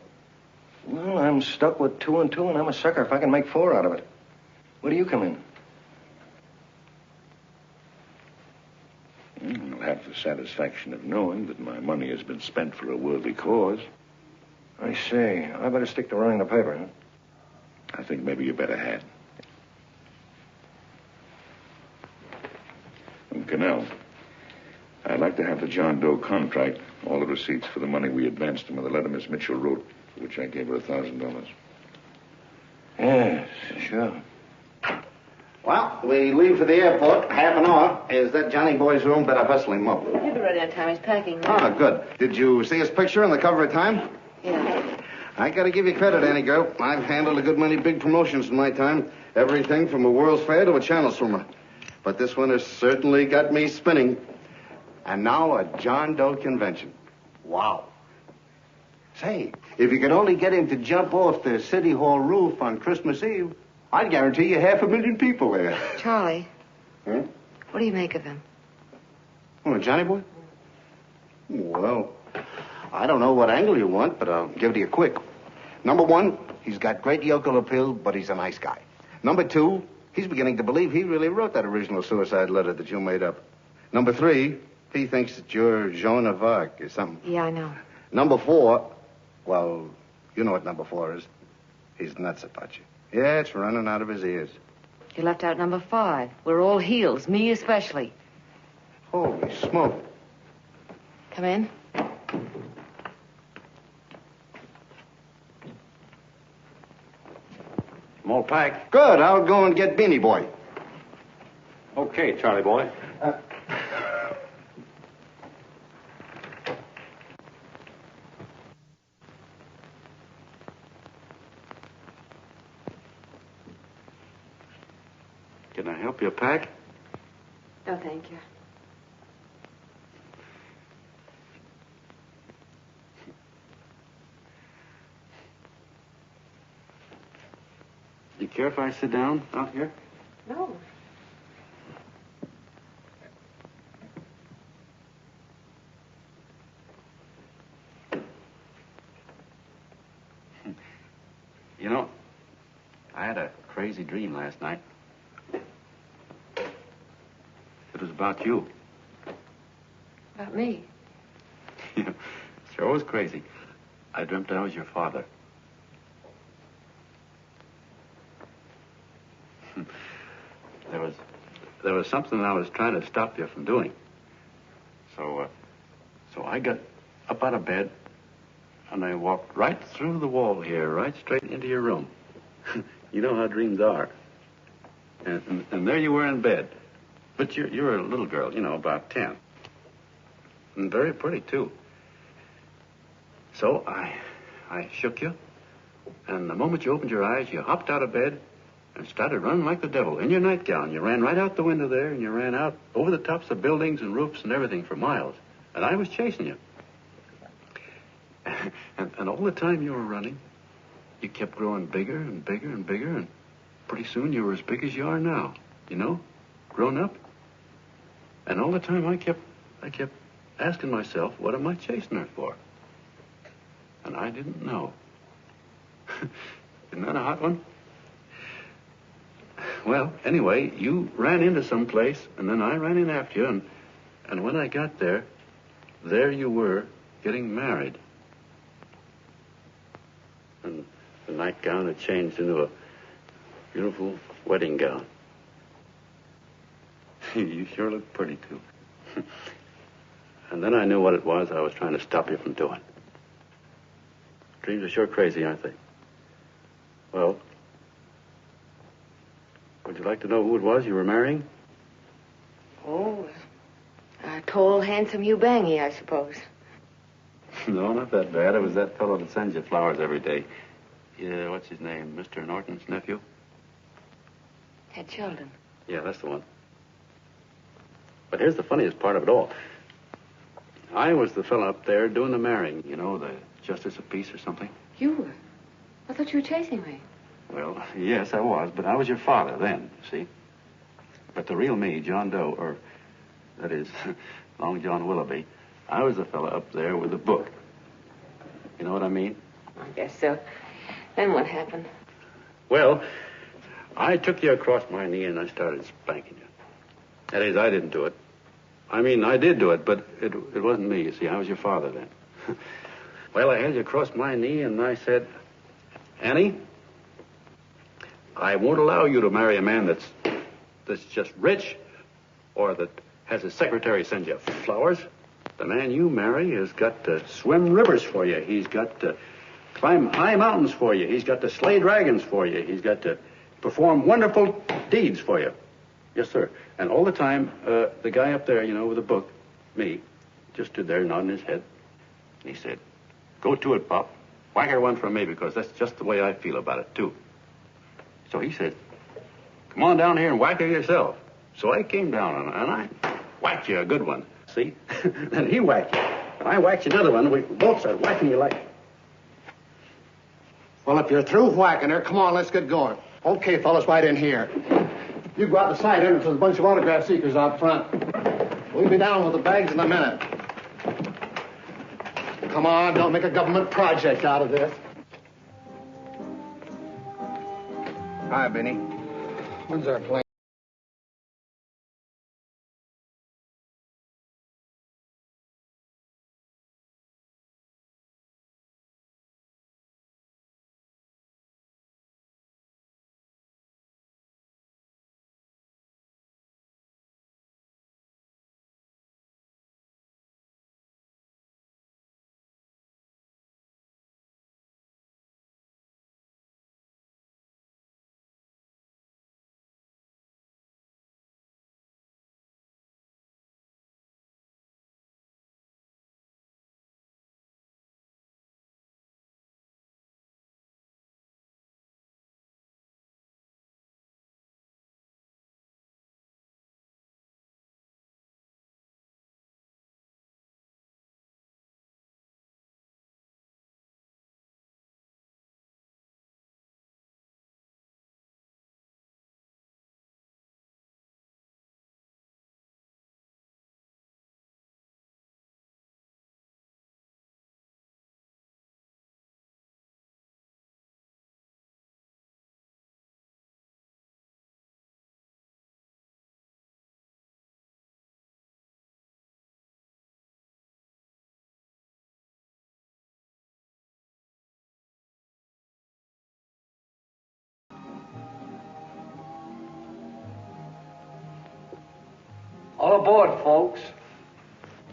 [SPEAKER 1] Well, I'm stuck with 2 and 2, and I'm a sucker if I can make 4 out of it. Where do you come in?
[SPEAKER 16] I'll have the satisfaction of knowing that my money has been spent for a worthy cause.
[SPEAKER 1] I see. I better stick to running the paper, huh?
[SPEAKER 16] I think maybe you better had. And Cannell, I'd like to have the John Doe contract, all the receipts for the money we advanced him, and the letter Miss Mitchell wrote, for which I gave her $1,000.
[SPEAKER 1] Yes, sure.
[SPEAKER 4] Well, we leave for the airport. Half an hour. Is that Johnny boy's room? Better hustle him up.
[SPEAKER 2] He'll be ready on time. He's packing.
[SPEAKER 4] Ah, good. Did you see his picture on the cover of Time?
[SPEAKER 2] Yeah.
[SPEAKER 4] I gotta give you credit, Annie girl. I've handled a good many big promotions in my time. Everything from a World's Fair to a channel swimmer. But this one has certainly got me spinning. And now a John Doe convention. Wow. Say, if you could only get him to jump off the City Hall roof on Christmas Eve, I'd guarantee you 500,000 people there.
[SPEAKER 2] Charlie.
[SPEAKER 4] Huh?
[SPEAKER 2] What do you make of him?
[SPEAKER 4] Oh, Johnny boy? Well, I don't know what angle you want, but I'll give it to you quick. Number 1, he's got great yokel appeal, but he's a nice guy. Number 2, he's beginning to believe he really wrote that original suicide letter that you made up. Number 3, he thinks that you're Joan of Arc or something.
[SPEAKER 2] Yeah, I know.
[SPEAKER 4] Number 4, well, you know what number 4 is. He's nuts about you. Yeah, it's running out of his ears.
[SPEAKER 2] You left out number 5. We're all heels, me especially.
[SPEAKER 4] Holy smoke.
[SPEAKER 2] Come in.
[SPEAKER 14] I'm all packed.
[SPEAKER 4] Good. I'll go and get Beanie Boy.
[SPEAKER 14] Okay, Charlie boy. Can I help you pack?
[SPEAKER 2] No, thank you.
[SPEAKER 14] You care if I sit down out here?
[SPEAKER 2] No.
[SPEAKER 14] You know, I had a crazy dream last night. It was about you.
[SPEAKER 2] About me?
[SPEAKER 14] Sure was crazy. I dreamt I was your father. There was something I was trying to stop you from doing. So I got up out of bed, and I walked right through the wall here, right straight into your room. You know how dreams are. And there you were in bed. But you're a little girl, you know, about 10. And very pretty, too. So I shook you, and the moment you opened your eyes, you hopped out of bed and started running like the devil in your nightgown. You ran right out the window there, and you ran out over the tops of buildings and roofs and everything for miles. And I was chasing you. And all the time you were running, you kept growing bigger and bigger and bigger, and pretty soon you were as big as you are now, you know, grown up. And all the time I kept asking myself, what am I chasing her for? And I didn't know. Isn't that a hot one? Well, anyway, you ran into some place, and then I ran in after you, and when I got there you were, getting married. And the nightgown had changed into a beautiful wedding gown. You sure look pretty, too. And then I knew what it was I was trying to stop you from doing. Dreams are sure crazy, aren't they? Well, would you like to know who it was you were marrying?
[SPEAKER 2] Oh, a tall, handsome Ubangi, I suppose.
[SPEAKER 14] No, not that bad. It was that fellow that sends you flowers every day. Yeah, what's his name? Mr. Norton's nephew?
[SPEAKER 2] Ted Sheldon.
[SPEAKER 14] Yeah, that's the one. But here's the funniest part of it all. I was the fellow up there doing the marrying, you know, the justice of peace or something.
[SPEAKER 2] You were? I thought you were chasing me.
[SPEAKER 14] Well, yes, I was, but I was your father then, see? But the real me, John Doe, or that is, Long John Willoughby, I was the fellow up there with the book. You know what I mean?
[SPEAKER 2] I guess so. Then what happened?
[SPEAKER 14] Well, I took you across my knee and I started spanking you. That is, I didn't do it. I mean, I did do it, but it wasn't me, you see. I was your father then. Well, I held you across my knee and I said, Annie, I won't allow you to marry a man that's just rich or that has his secretary send you flowers. The man you marry has got to swim rivers for you. He's got to climb high mountains for you. He's got to slay dragons for you. He's got to perform wonderful deeds for you. Yes, sir. And all the time, the guy up there, you know, with the book, me, just stood there nodding his head. And he said, go to it, Pop. Whack her one from me, because that's just the way I feel about it, too. So he said, come on down here and whack her yourself. So I came down and I whacked you a good one. See? Then he whacked you. And I whacked you another one. We both started whacking you like...
[SPEAKER 4] Well, if you're through whacking her, come on, let's get going. Okay, fellas, right in here. You go out the side entrance. There's a bunch of autograph seekers out front. We'll be down with the bags in a minute. Come on, don't make a government project out of this.
[SPEAKER 1] Hi, Benny. When's our plane?
[SPEAKER 10] All aboard, folks.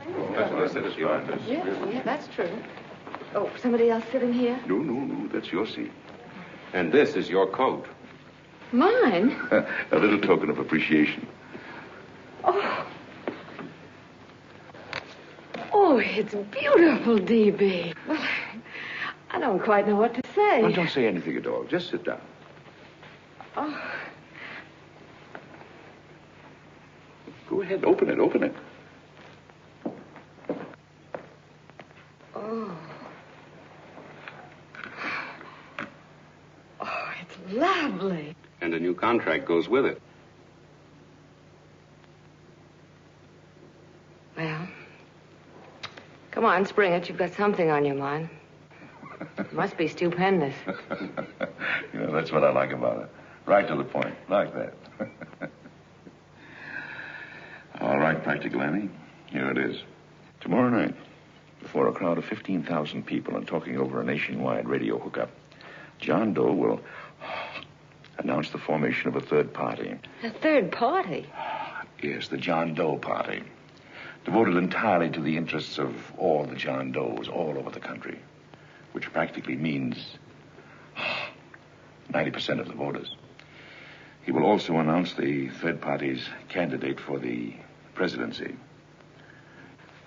[SPEAKER 16] That's what I said, it's yours.
[SPEAKER 2] Yeah, that's true. Oh, somebody else sitting here?
[SPEAKER 16] No, that's your seat.
[SPEAKER 7] And this is your coat.
[SPEAKER 2] Mine?
[SPEAKER 16] A little token of appreciation.
[SPEAKER 2] Oh. Oh, it's beautiful, D.B. Well, I don't quite know what to say.
[SPEAKER 16] Well, don't say anything at all. Just sit down.
[SPEAKER 2] Oh.
[SPEAKER 16] Go ahead, open it.
[SPEAKER 2] Oh.
[SPEAKER 11] lovely.
[SPEAKER 7] And a new contract goes with it.
[SPEAKER 2] Well, come on, spring it. You've got something on your mind. It must be stupendous.
[SPEAKER 16] You know, that's what I like about it. Right to the point. Like that. All right, Practical Annie. Here it is. Tomorrow night, before a crowd of 15,000 people and talking over a nationwide radio hookup, John Doe will announce the formation of a third party.
[SPEAKER 2] A third party?
[SPEAKER 16] Yes, the John Doe Party. Devoted entirely to the interests of all the John Does all over the country. Which practically means 90% of the voters. He will also announce the third party's candidate for the presidency.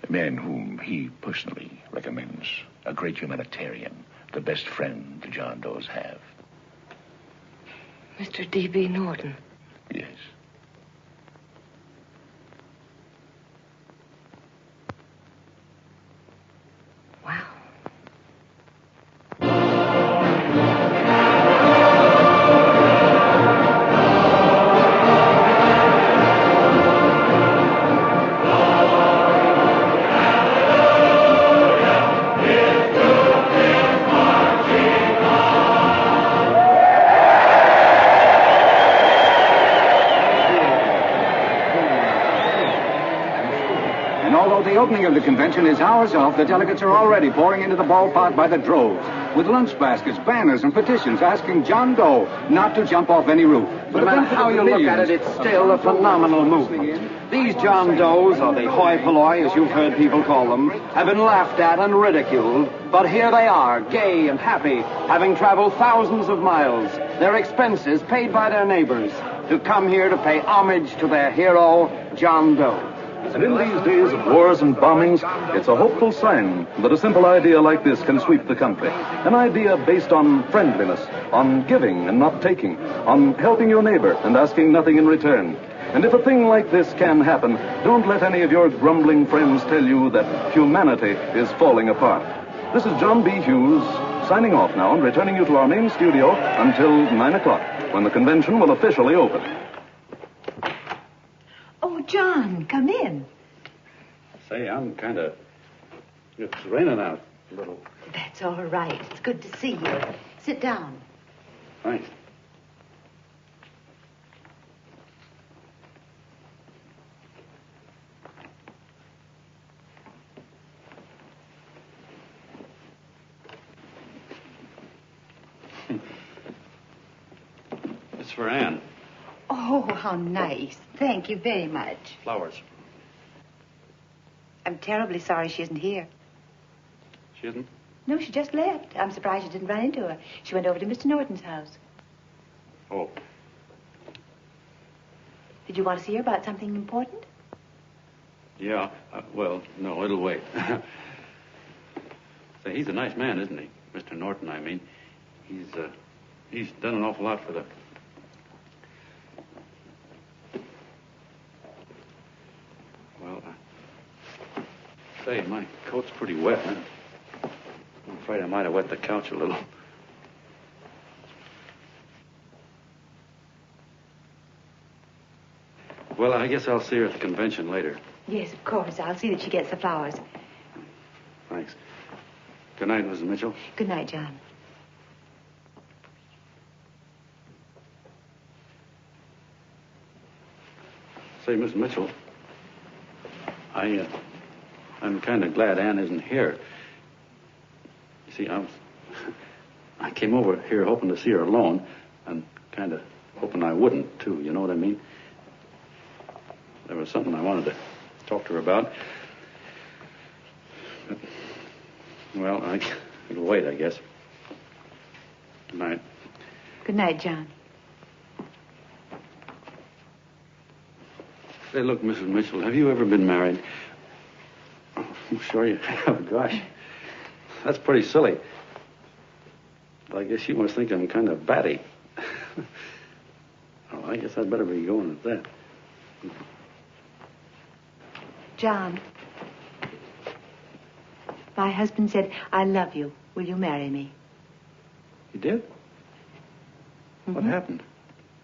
[SPEAKER 16] A man whom he personally recommends. A great humanitarian. The best friend the John Does have.
[SPEAKER 2] Mr. D.B. Norton.
[SPEAKER 16] Yes.
[SPEAKER 2] Wow.
[SPEAKER 5] The opening of the convention is hours off. The delegates are already pouring into the ballpark by the droves, with lunch baskets, banners, and petitions asking John Doe not to jump off any roof.
[SPEAKER 22] But no matter how you look at it, it's still a phenomenal movement. These John Does, or the hoi polloi, as you've heard people call them, have been laughed at and ridiculed. But here they are, gay and happy, having traveled thousands of miles, their expenses paid by their neighbors, to come here to pay homage to their hero, John Doe.
[SPEAKER 23] And in these days of wars and bombings, it's a hopeful sign that a simple idea like this can sweep the country. An idea based on friendliness, on giving and not taking, on helping your neighbor and asking nothing in return. And if a thing like this can happen, don't let any of your grumbling friends tell you that humanity is falling apart. This is John B. Hughes, signing off now and returning you to our main studio until 9 o'clock, when the convention will officially open.
[SPEAKER 17] Oh, John, come in.
[SPEAKER 14] Say, I'm kind of... It's raining out a little.
[SPEAKER 17] That's all right. It's good to see you. Sit down.
[SPEAKER 14] Thanks. It's for Anne.
[SPEAKER 17] Oh, how nice. Thank you very much.
[SPEAKER 14] Flowers.
[SPEAKER 17] I'm terribly sorry she isn't here.
[SPEAKER 14] She isn't?
[SPEAKER 17] No, she just left. I'm surprised you didn't run into her. She went over to Mr. Norton's house.
[SPEAKER 14] Oh.
[SPEAKER 17] Did you want to see her about something important?
[SPEAKER 14] Yeah. Well, no, it'll wait. Say, he's a nice man, isn't he? Mr. Norton, I mean. He's done an awful lot for the... Well, say, my coat's pretty wet. I'm afraid I might have wet the couch a little. Well, I guess I'll see her at the convention later.
[SPEAKER 17] Yes, of course. I'll see that she gets the flowers.
[SPEAKER 14] Thanks. Good night, Mrs. Mitchell.
[SPEAKER 17] Good night, John.
[SPEAKER 14] Say, Miss Mitchell, I'm kind of glad Anne isn't here. You see, I came over here hoping to see her alone, and kind of hoping I wouldn't, too, you know what I mean? There was something I wanted to talk to her about. But, well, it'll wait, I guess. Good night.
[SPEAKER 17] Good night, John.
[SPEAKER 14] Say, look, Mrs. Mitchell, have you ever been married? I'm sure you have. Gosh, that's pretty silly. But I guess you must think I'm kind of batty. Well, I guess I'd better be going at that.
[SPEAKER 17] John, my husband said, I love you. Will you marry me?
[SPEAKER 14] You did? What happened?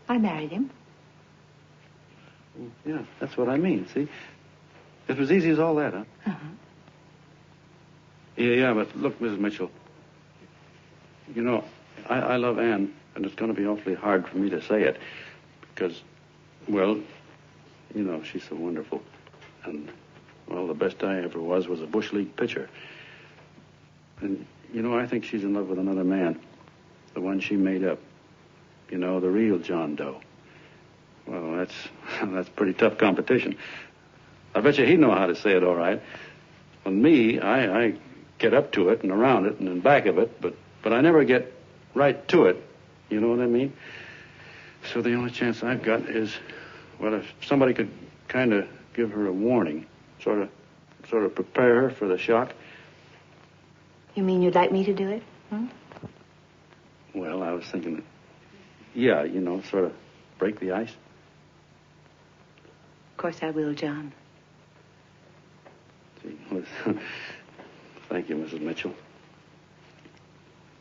[SPEAKER 17] I married him.
[SPEAKER 14] Yeah, that's what I mean, see? It was easy as all that, huh?
[SPEAKER 17] Uh-huh.
[SPEAKER 14] Yeah, but look, Mrs. Mitchell. You know, I love Ann, and it's going to be awfully hard for me to say it. Because, well, you know, she's so wonderful. And, well, the best I ever was a Bush League pitcher. And, you know, I think she's in love with another man. The one she made up. You know, the real John Doe. Well, that's pretty tough competition. I bet you he'd know how to say it all right. With me, I get up to it and around it and in back of it, but I never get right to it. You know what I mean? So the only chance I've got is, well, if somebody could kind of give her a warning, sort of prepare her for the shock.
[SPEAKER 17] You mean you'd like me to do it?
[SPEAKER 14] Well, I was thinking that, yeah, you know, sort of break the ice.
[SPEAKER 17] Of course I will, John.
[SPEAKER 14] Gee, thank you, Mrs. Mitchell.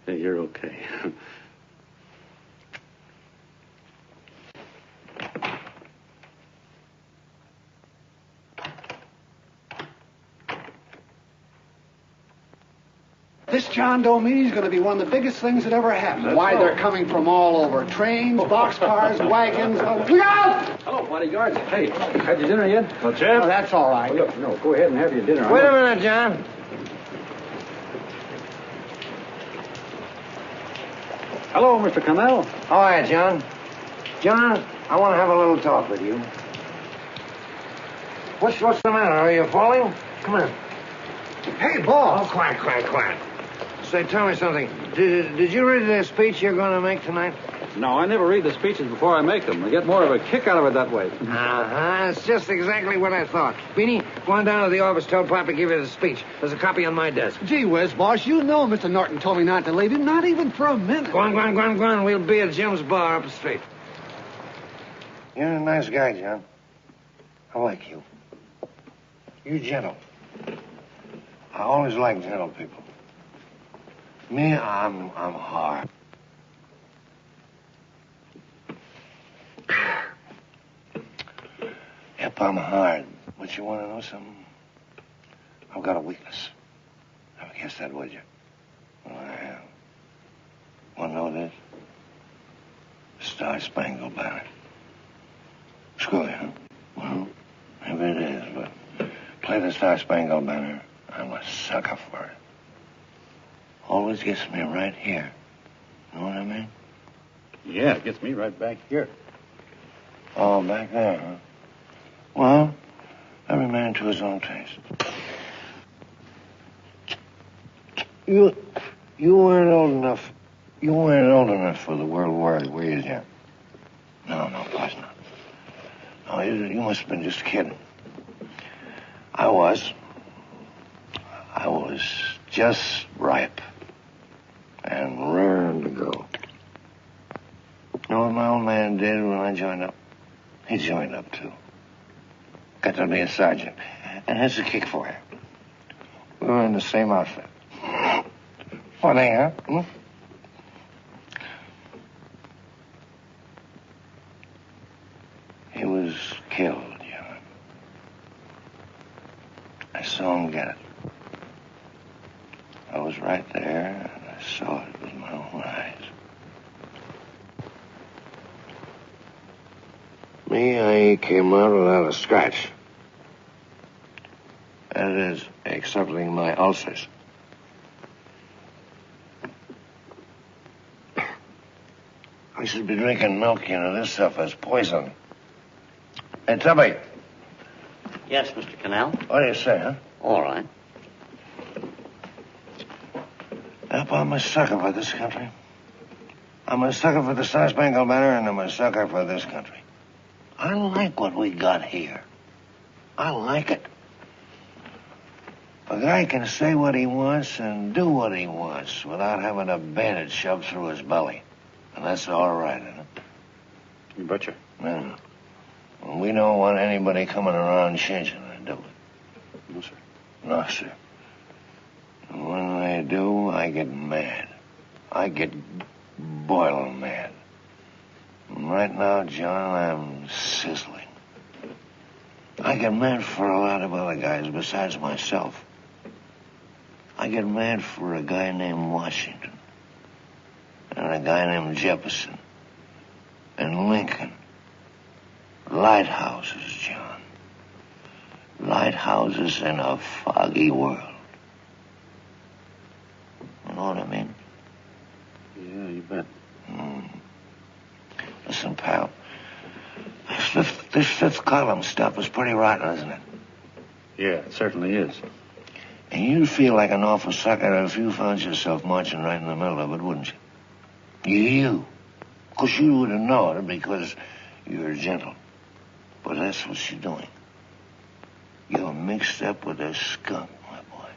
[SPEAKER 14] Hey, you're okay.
[SPEAKER 6] This John Doe meeting is going to be one of the biggest things that ever happened. Why, they're coming from all over. Trains, boxcars, wagons. Look out!
[SPEAKER 5] Hello, bodyguards. Hey, had your dinner yet?
[SPEAKER 6] Well, Jeff? Oh, that's all right.
[SPEAKER 5] Well, look, no, go ahead and have your dinner.
[SPEAKER 1] Wait a minute, John.
[SPEAKER 5] Hello, Mr. Connell.
[SPEAKER 1] How are you, John? John, I want to have a little talk with you. What's the matter? Are you falling? Come on. Hey, boss. Oh, quiet. Say, tell me something. Did you read the speech you're going to make tonight?
[SPEAKER 5] No, I never read the speeches before I make them. I get more of a kick out of it that way.
[SPEAKER 1] Uh-huh. It's just exactly what I thought. Beanie, go on down to the office, tell Pop to give you the speech. There's a copy on my desk.
[SPEAKER 6] Gee whiz, boss, you know Mr. Norton told me not to leave him, not even for a minute.
[SPEAKER 1] Go on. We'll be at Jim's bar up the street. You're a nice guy, John. I like you. You're gentle. I always like gentle people. Me, I'm hard. Yep, I'm hard. But you want to know something? I've got a weakness. Never guess that, would you? Well, I have. Want to know what it is? Star-Spangled Banner. Screw you, huh? Well, maybe it is, but play the Star-Spangled Banner. I'm a sucker for it. Always gets me right here. Know what I mean?
[SPEAKER 14] Yeah, it gets me right back here.
[SPEAKER 1] Oh, back there, huh? Well, every man to his own taste. You weren't old enough. You weren't old enough for the World War, were you, Jim? No, of course not. No, you must have been just kidding. I was just ripe and raring to go. You know what my old man did when I joined up? He joined up, too. Got to be a sergeant. And here's a kick for you. We were in the same outfit. Funny, huh? He was killed, John. I saw him get it. I was right there, and I saw it with my own eyes. Me, I came out without a scratch. That is, excepting my ulcers. I should be drinking milk, you know. This stuff is poison. Hey, Tubby.
[SPEAKER 12] Yes, Mr. Connell?
[SPEAKER 1] What do you say, huh?
[SPEAKER 12] All right.
[SPEAKER 1] Yep, I'm a sucker for this country. I'm a sucker for the Star-Spangled Banner, and I'm a sucker for this country. I like what we got here. I like it. A guy can say what he wants and do what he wants without having a bayonet shoved through his belly. And that's all right, isn't it?
[SPEAKER 14] You betcha.
[SPEAKER 1] Yeah. Well, we don't want anybody coming around changing it, do we?
[SPEAKER 14] No, sir.
[SPEAKER 1] No, sir. And when they do, I get mad. I get boiling mad.
[SPEAKER 8] And right now, John, I'm sizzling. I get mad for a lot of other guys besides myself. I get mad for a guy named Washington. And a guy named Jefferson. And Lincoln. Lighthouses, John. Lighthouses in a foggy world. You know what I mean?
[SPEAKER 14] Yeah, you bet.
[SPEAKER 8] Listen, pal. This fifth column stuff is pretty rotten, isn't it?
[SPEAKER 14] Yeah, it certainly is.
[SPEAKER 8] And you'd feel like an awful sucker if you found yourself marching right in the middle of it, wouldn't you? You. Because you wouldn't know it because you're gentle. But that's what you're doing. You're mixed up with a skunk, my boy.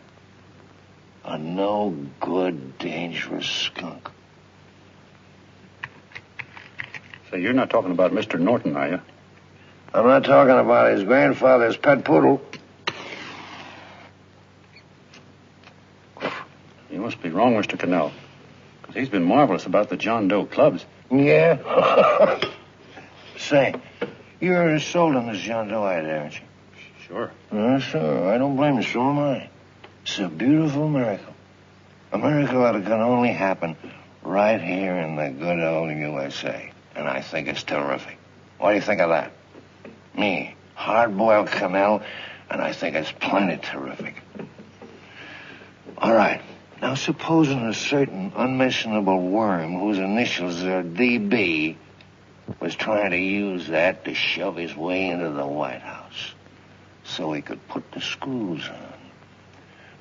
[SPEAKER 8] A no-good, dangerous skunk.
[SPEAKER 14] Say, you're not talking about Mr. Norton, are you?
[SPEAKER 8] I'm not talking about his grandfather's pet poodle.
[SPEAKER 14] You must be wrong, Mr. Cannell. Because he's been marvelous about the John Doe clubs.
[SPEAKER 8] Yeah? Say, you're sold on this John Doe idea, aren't you?
[SPEAKER 14] Sure.
[SPEAKER 8] Sure. I don't blame you. So am I. It's a beautiful miracle. A miracle that can only happen right here in the good old USA. And I think it's terrific. What do you think of that? Me, hard-boiled Cannell, and I think it's plenty terrific. All right. Now, supposing a certain unmentionable worm whose initials are DB was trying to use that to shove his way into the White House so he could put the screws on,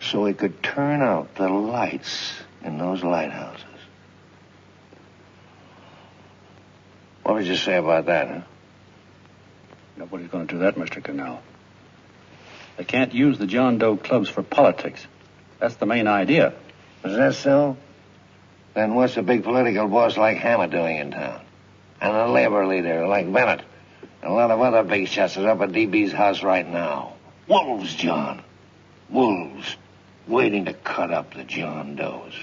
[SPEAKER 8] so he could turn out the lights in those lighthouses. What would you say about that, huh?
[SPEAKER 14] Nobody's going to do that, Mr. Cannell. They can't use the John Doe clubs for politics. That's the main idea.
[SPEAKER 8] Is that so? Then what's a big political boss like Hammett doing in town? And a labor leader like Bennett? And a lot of other big shots are up at DB's house right now. Wolves, John. Wolves. Waiting to cut up the John Does.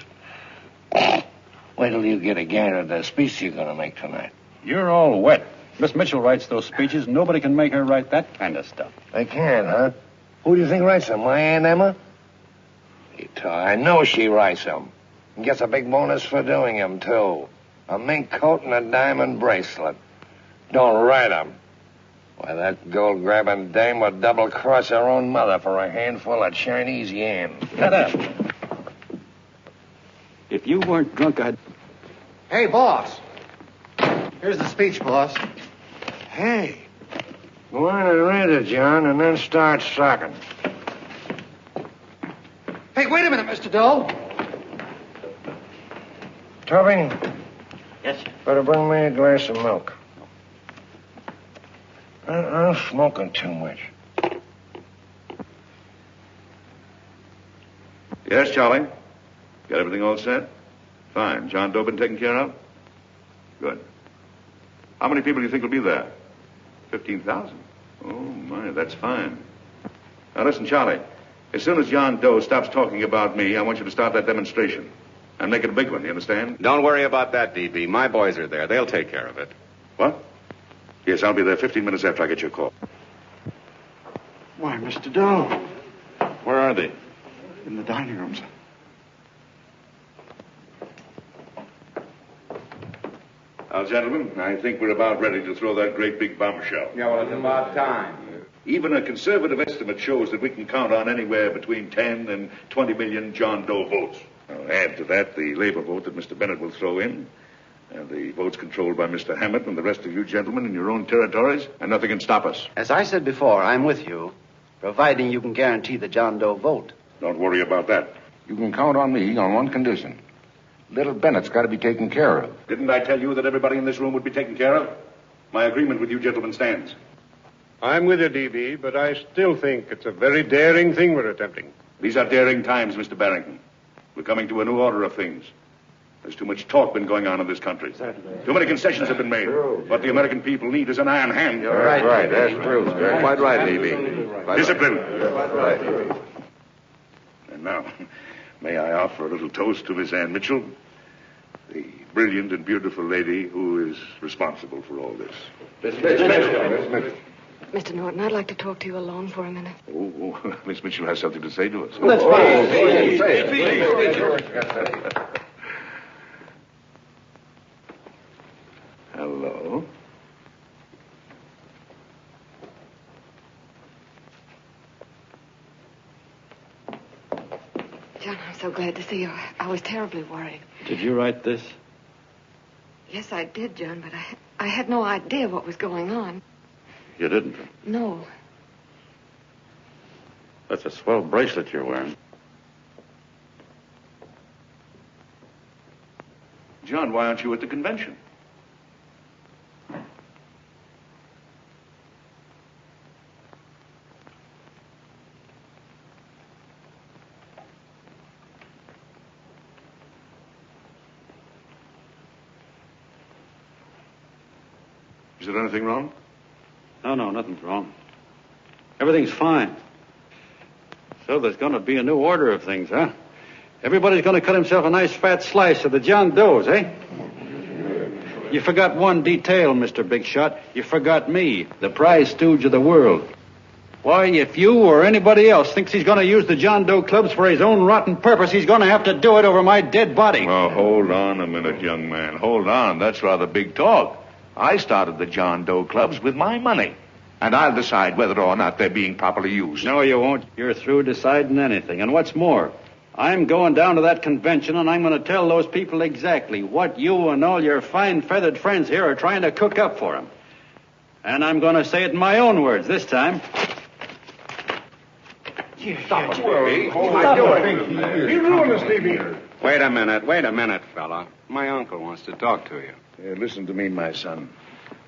[SPEAKER 8] Wait till you get a gander at the speech you're going to make tonight.
[SPEAKER 14] You're all wet. Miss Mitchell writes those speeches. Nobody can make her write that kind of stuff.
[SPEAKER 8] They can, huh? Who do you think writes them? My Aunt Emma? I know she writes them. And gets a big bonus for doing them, too. A mink coat and a diamond bracelet. Don't write them. Why, that gold-grabbing dame would double-cross her own mother for a handful of Chinese yen.
[SPEAKER 14] Shut up. If you weren't drunk, I'd...
[SPEAKER 6] Hey, boss. Here's the speech, boss.
[SPEAKER 8] Hey. Go on and read it, John, and then start sucking.
[SPEAKER 6] Hey, wait a minute, Mr. Doe.
[SPEAKER 8] Tubby?
[SPEAKER 12] Yes, sir.
[SPEAKER 8] Better bring me a glass of milk. I'm smoking too much.
[SPEAKER 16] Yes, Charlie? Got everything all set? Fine. John Doe been taken care of? Good. How many people do you think will be there? 15,000? Oh, my, that's fine. Now, listen, Charlie. As soon as John Doe stops talking about me, I want you to start that demonstration. And make it a big one, you understand?
[SPEAKER 18] Don't worry about that, DB. My boys are there. They'll take care of it.
[SPEAKER 16] What? Yes, I'll be there 15 minutes after I get your call.
[SPEAKER 4] Why, Mr. Doe.
[SPEAKER 16] Where are they?
[SPEAKER 4] In the dining room, sir.
[SPEAKER 16] Now, gentlemen, I think we're about ready to throw that great big bombshell.
[SPEAKER 7] Yeah, well, it's about time.
[SPEAKER 16] Even a conservative estimate shows that we can count on anywhere between 10 and 20 million John Doe votes. Now, add to that the labor vote that Mr. Bennett will throw in, and the votes controlled by Mr. Hammett and the rest of you gentlemen in your own territories, and nothing can stop us.
[SPEAKER 21] As I said before, I'm with you, providing you can guarantee the John Doe vote.
[SPEAKER 16] Don't worry about that.
[SPEAKER 1] You can count on me on one condition. Little Bennett's got to be taken care of.
[SPEAKER 16] Didn't I tell you that everybody in this room would be taken care of? My agreement with you gentlemen stands.
[SPEAKER 24] I'm with you, D.B., but I still think it's a very daring thing we're attempting.
[SPEAKER 16] These are daring times, Mr. Barrington. We're coming to a new order of things. There's too much talk been going on in this country. Too many concessions have been made. What the American people need is an iron hand.
[SPEAKER 1] You're right. That's true. You're quite right, D.B.
[SPEAKER 16] Discipline.
[SPEAKER 1] Right.
[SPEAKER 16] And now, may I offer a little toast to Miss Ann Mitchell, the brilliant and beautiful lady who is responsible for all this.
[SPEAKER 2] Mr. Norton, I'd like to talk to you alone for a minute.
[SPEAKER 16] Oh, Miss Mitchell has something to say to us.
[SPEAKER 2] That's fine.
[SPEAKER 16] Hello.
[SPEAKER 2] John, I'm so glad to see you. I was terribly worried.
[SPEAKER 14] Did you write this?
[SPEAKER 2] Yes, I did, John, but I had no idea what was going on.
[SPEAKER 14] You didn't.
[SPEAKER 2] No.
[SPEAKER 14] That's a swell bracelet you're wearing.
[SPEAKER 16] John, why aren't you at the convention? Is there anything wrong?
[SPEAKER 14] No, nothing's wrong. Everything's fine. So there's going to be a new order of things, huh? Everybody's going to cut himself a nice fat slice of the John Does, eh? You forgot one detail, Mr. Big Shot. You forgot me, the prize stooge of the world. Why, if you or anybody else thinks he's going to use the John Doe clubs for his own rotten purpose, he's going to have to do it over my dead body.
[SPEAKER 16] Oh, hold on a minute, young man. Hold on. That's rather big talk. I started the John Doe clubs with my money. And I'll decide whether or not they're being properly used.
[SPEAKER 14] No, you won't. You're through deciding anything. And what's more, I'm going down to that convention and I'm going to tell those people exactly what you and all your fine feathered friends here are trying to cook up for them. And I'm going to say it in my own words this time.
[SPEAKER 8] Stop it. Stop it.
[SPEAKER 24] You ruined us, D.B.
[SPEAKER 7] Wait a minute, fella. My uncle wants to talk to you.
[SPEAKER 16] Listen to me, my son.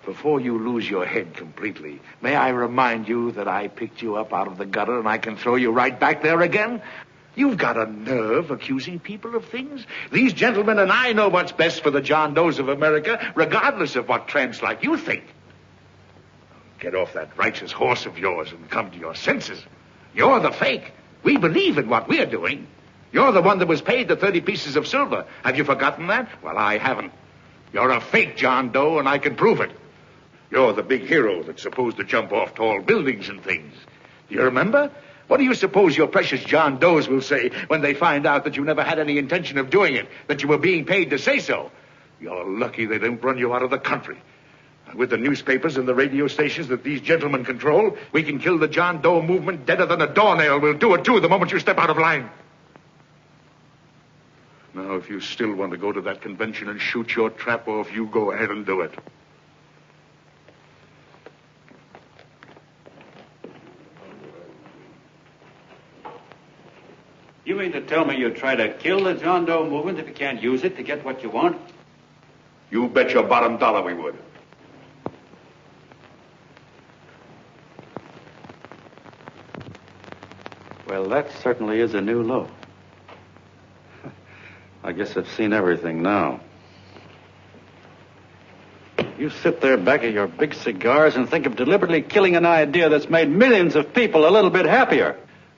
[SPEAKER 16] Before you lose your head completely, may I remind you that I picked you up out of the gutter and I can throw you right back there again? You've got a nerve accusing people of things. These gentlemen and I know what's best for the John Does of America, regardless of what tramps like you think. Get off that righteous horse of yours and come to your senses. You're the fake. We believe in what we're doing. You're the one that was paid the 30 pieces of silver. Have you forgotten that? Well, I haven't. You're a fake John Doe, and I can prove it. You're the big hero that's supposed to jump off tall buildings and things. Do you remember? What do you suppose your precious John Does will say when they find out that you never had any intention of doing it, that you were being paid to say so? You're lucky they didn't run you out of the country. With the newspapers and the radio stations that these gentlemen control, we can kill the John Doe movement deader than a doornail. We'll do it, too, the moment you step out of line. Now, if you still want to go to that convention and shoot your trap off, you go ahead and do it.
[SPEAKER 14] You mean to tell me you try to kill the John Doe movement if you can't use it to get what you want?
[SPEAKER 16] You bet your bottom dollar we would.
[SPEAKER 14] Well, that certainly is a new low. I guess I've seen everything now. You sit there back of your big cigars and think of deliberately killing an idea that's made millions of people a little bit happier.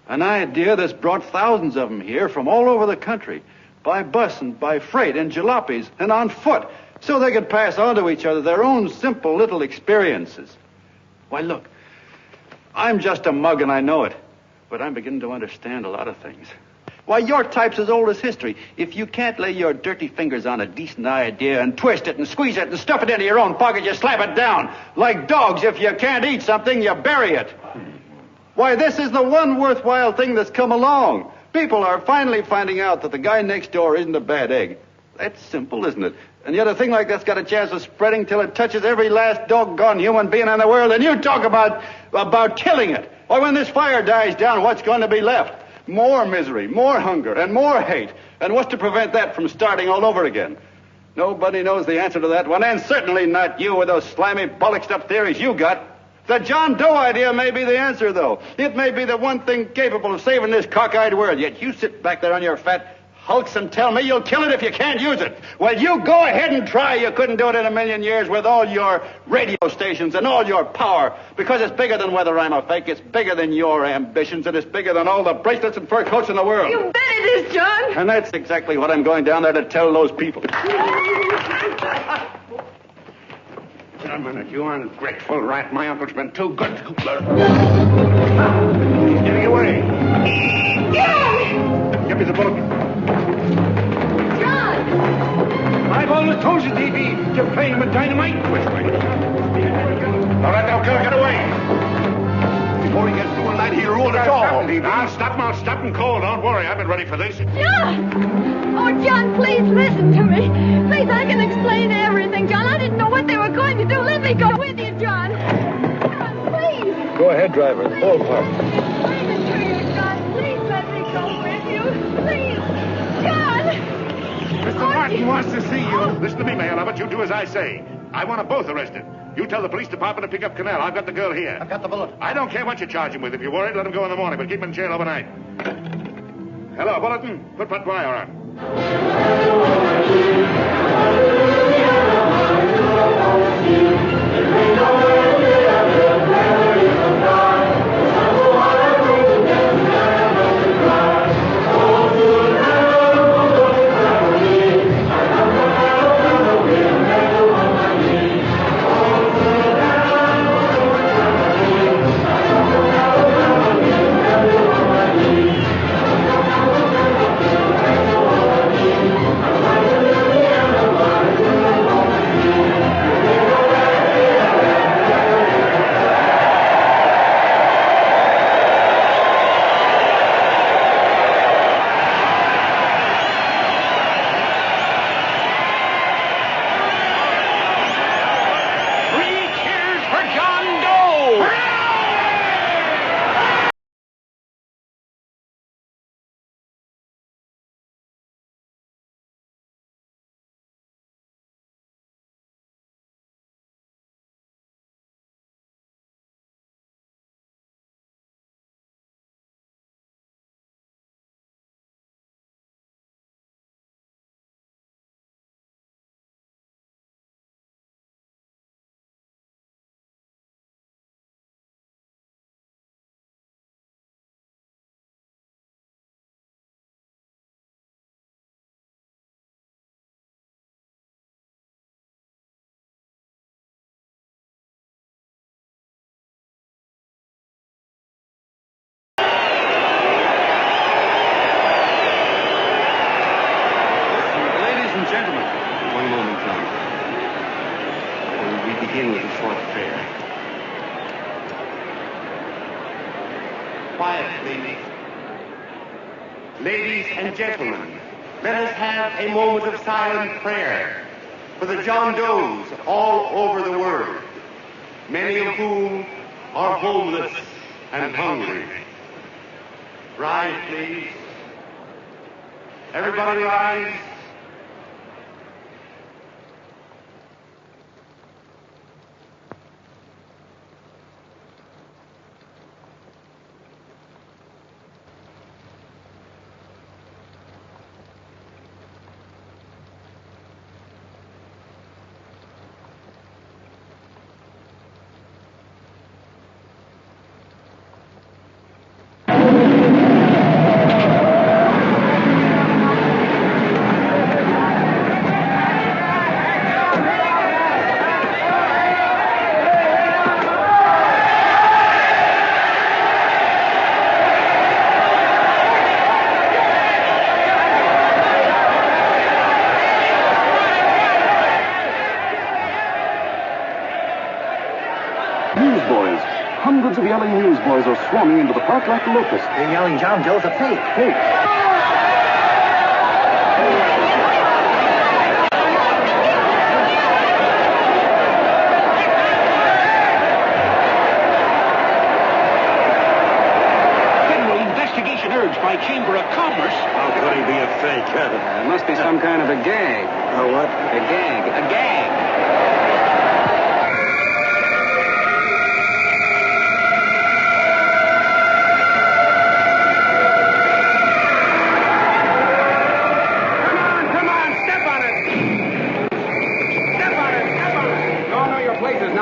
[SPEAKER 14] An idea that's brought thousands of them here from all over the country, by bus and by freight and jalopies and on foot, so they could pass on to each other their own simple little experiences. Why, look, I'm just a mug and I know it, but I'm beginning to understand a lot of things. Why, your type's as old as history. If you can't lay your dirty fingers on a decent idea and twist it and squeeze it and stuff it into your own pocket, you slap it down. Like dogs, if you can't eat something, you bury it. Why, this is the one worthwhile thing that's come along. People are finally finding out that the guy next door isn't a bad egg. That's simple, isn't it? And yet a thing like that's got a chance of spreading till it touches every last doggone human being in the world, and you talk about killing it. Why, when this fire dies down, what's going to be left? More misery, more hunger, and more hate. And what's to prevent that from starting all over again? Nobody knows the answer to that one, and certainly not you with those slimy, bollocked-up theories you got. The John Doe idea may be the answer, though. It may be the one thing capable of saving this cockeyed world, yet you sit back there on your fat,
[SPEAKER 12] hulks and tell me you'll kill it if you can't use it. Well, you go ahead and try. You couldn't do it in a million years with all your radio stations and all your power, because it's bigger than whether I'm a fake. It's bigger than your ambitions, and it's bigger than all the bracelets and fur coats in the world.
[SPEAKER 11] You bet it is, John.
[SPEAKER 12] And that's exactly what I'm going down there to tell those people.
[SPEAKER 16] Wait a minute, you ungrateful rat. My uncle's been too good to learn. Getting away. Give me the bulletin.
[SPEAKER 2] John!
[SPEAKER 16] I've always told you, D.B., you're playing with dynamite. Which way? All right, now, get away. Before he gets through a night, he'll rule us all. I'll stop him cold. Don't worry, I've been ready for this.
[SPEAKER 3] John! Oh, John, please listen to me. Please, I can explain everything, John. I didn't know what they were going to do. Let me go with you, John. John, please.
[SPEAKER 24] Go ahead, driver. Ballpark.
[SPEAKER 3] Explain it to you, John. Please let me go with you. Please. John!
[SPEAKER 16] Mr. Martin wants to see you. Listen to me, Mayor Lovett. You do as I say. I want them both arrested. You tell the police department to pick up Cannell. I've got the girl here.
[SPEAKER 6] I've got the bullet.
[SPEAKER 16] I don't care what you charge him with. If you're worried, let him go in the morning, but keep him in jail overnight. Hello, Bulletin. Put that wire on.
[SPEAKER 15] Quiet, please. Ladies and gentlemen, let us have a moment of silent prayer for the John Does all over the world, many of whom are homeless and hungry. Rise, please. Everybody rise.
[SPEAKER 23] Newsboys. Hundreds of yelling newsboys are swarming into the park like locusts.
[SPEAKER 6] They're yelling John Doe's a fake.
[SPEAKER 23] Fake.
[SPEAKER 10] Federal investigation urged by Chamber of Commerce.
[SPEAKER 14] How could he be a fake?
[SPEAKER 5] It must be some kind of a gag.
[SPEAKER 14] A what?
[SPEAKER 5] A gag. A gag.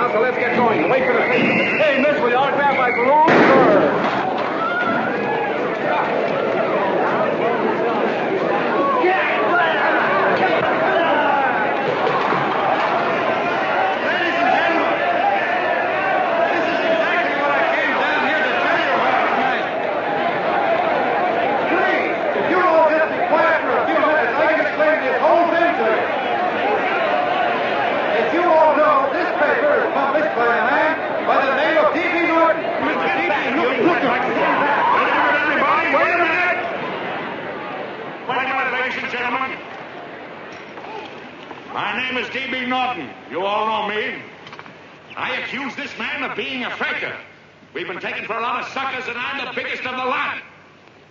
[SPEAKER 10] now, so let's get going. Wait for the paper. Hey, miss, will you autograph my balloon? Sure.
[SPEAKER 16] My name is D.B. Norton. You all know me. I accuse this man of being a faker. We've been taken for a lot of suckers, and I'm the biggest of the lot.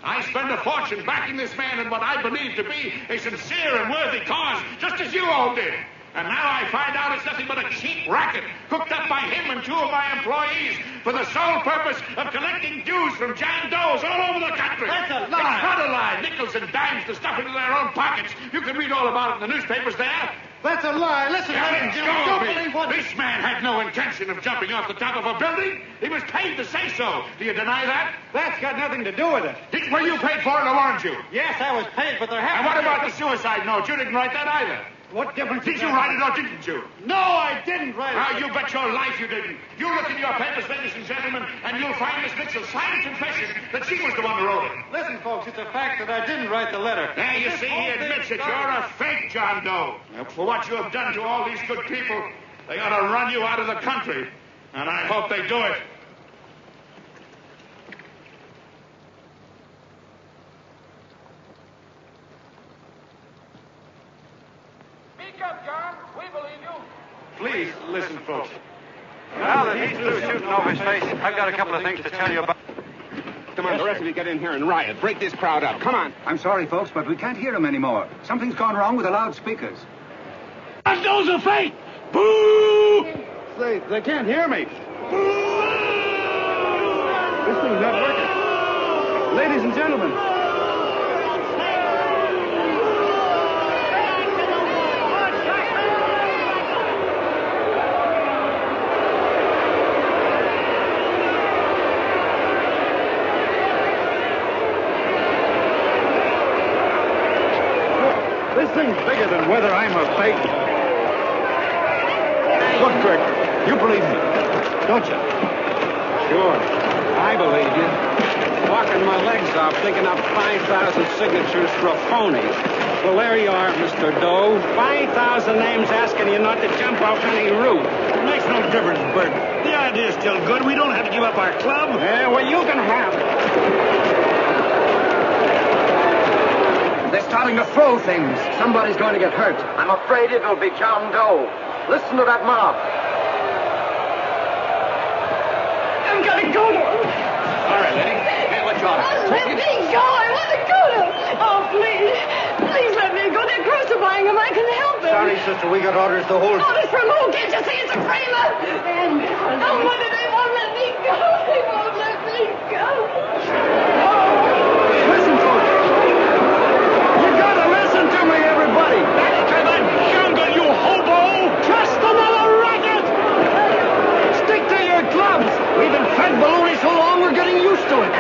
[SPEAKER 16] I spend a fortune backing this man in what I believe to be a sincere and worthy cause, just as you all did. And now I find out it's nothing but a cheap racket cooked up by him and two of my employees for the sole purpose of collecting dues from John Does all over the country. That's a lie. It's not a lie. Nickels and dimes to stuff into their own pockets. You can read all about it in the newspapers there.
[SPEAKER 6] That's a lie. Listen,
[SPEAKER 16] don't believe what... This man had no intention of jumping off the top of a building. He was paid to say so. Do you deny that?
[SPEAKER 6] That's got nothing to do with it.
[SPEAKER 16] Were you paid for it or weren't you?
[SPEAKER 6] Yes, I was paid, but there happened...
[SPEAKER 16] And what about the suicide note? You didn't write that either.
[SPEAKER 6] What difference
[SPEAKER 16] did you write it or didn't you?
[SPEAKER 6] No, I didn't write it.
[SPEAKER 16] Now, you bet your life you didn't. You look in your papers, ladies and gentlemen, and you'll find Miss Mitchell's signed confession that she was the one who wrote it.
[SPEAKER 6] Listen, folks, it's a fact that I didn't write the letter.
[SPEAKER 16] There, you see, he admits it. You're a fake John Doe. For what you have done to all these good people, they ought to run you out of the country. And I hope they do it.
[SPEAKER 12] Please, listen, folks. Now that he's through shooting over his face, I've got a couple of things to tell you about.
[SPEAKER 10] Come on, the rest of you get in here and riot. Break this crowd up. Come on.
[SPEAKER 5] I'm sorry, folks, but we can't hear him anymore. Something's gone wrong with the loudspeakers.
[SPEAKER 12] John Doe's a fake! Boo!
[SPEAKER 6] They can't hear me.
[SPEAKER 12] Boo!
[SPEAKER 6] This thing's not working. Ladies and gentlemen. This thing's bigger than whether I'm a fake. Look, Kirk, you believe me, don't you?
[SPEAKER 10] Sure. I believe you. Walking my legs off thinking up 5,000 signatures for a phony. Well, there you are, Mr. Doe. 5,000 names asking you not to jump off any roof.
[SPEAKER 12] It makes no difference, Bert. The idea's still good. We don't have to give up our club.
[SPEAKER 10] Yeah, well, you can have it. They're starting to throw things. Somebody's going to get hurt.
[SPEAKER 1] I'm afraid it'll be John Doe. Listen to that mob.
[SPEAKER 3] I'm gonna go to him.
[SPEAKER 10] All right, lady. Hey, what's your order?
[SPEAKER 3] Let me go. I want to go to him. Oh, please. Please let me go. They're crucifying him. I can help him.
[SPEAKER 1] Sorry, sister. We got orders to hold.
[SPEAKER 3] Orders from who? Can't you see it's a framer? Oh, mother, they won't let me go. They won't let me go.
[SPEAKER 12] Listen, folks. You gotta listen to me, everybody. Back to the jungle, you hobo. Just another racket. Stick to your clubs. We've been fed baloney so long, we're getting used to it.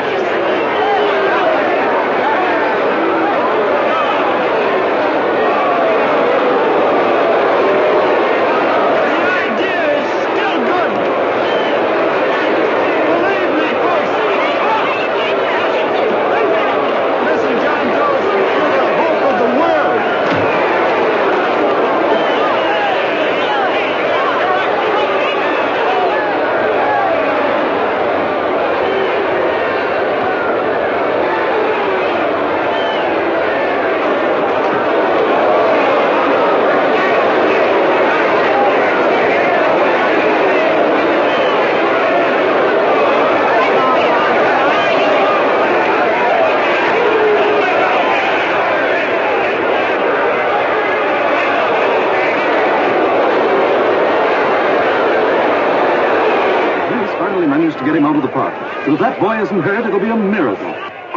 [SPEAKER 23] Managed to get him out of the park. But if that boy isn't hurt, it'll be a miracle.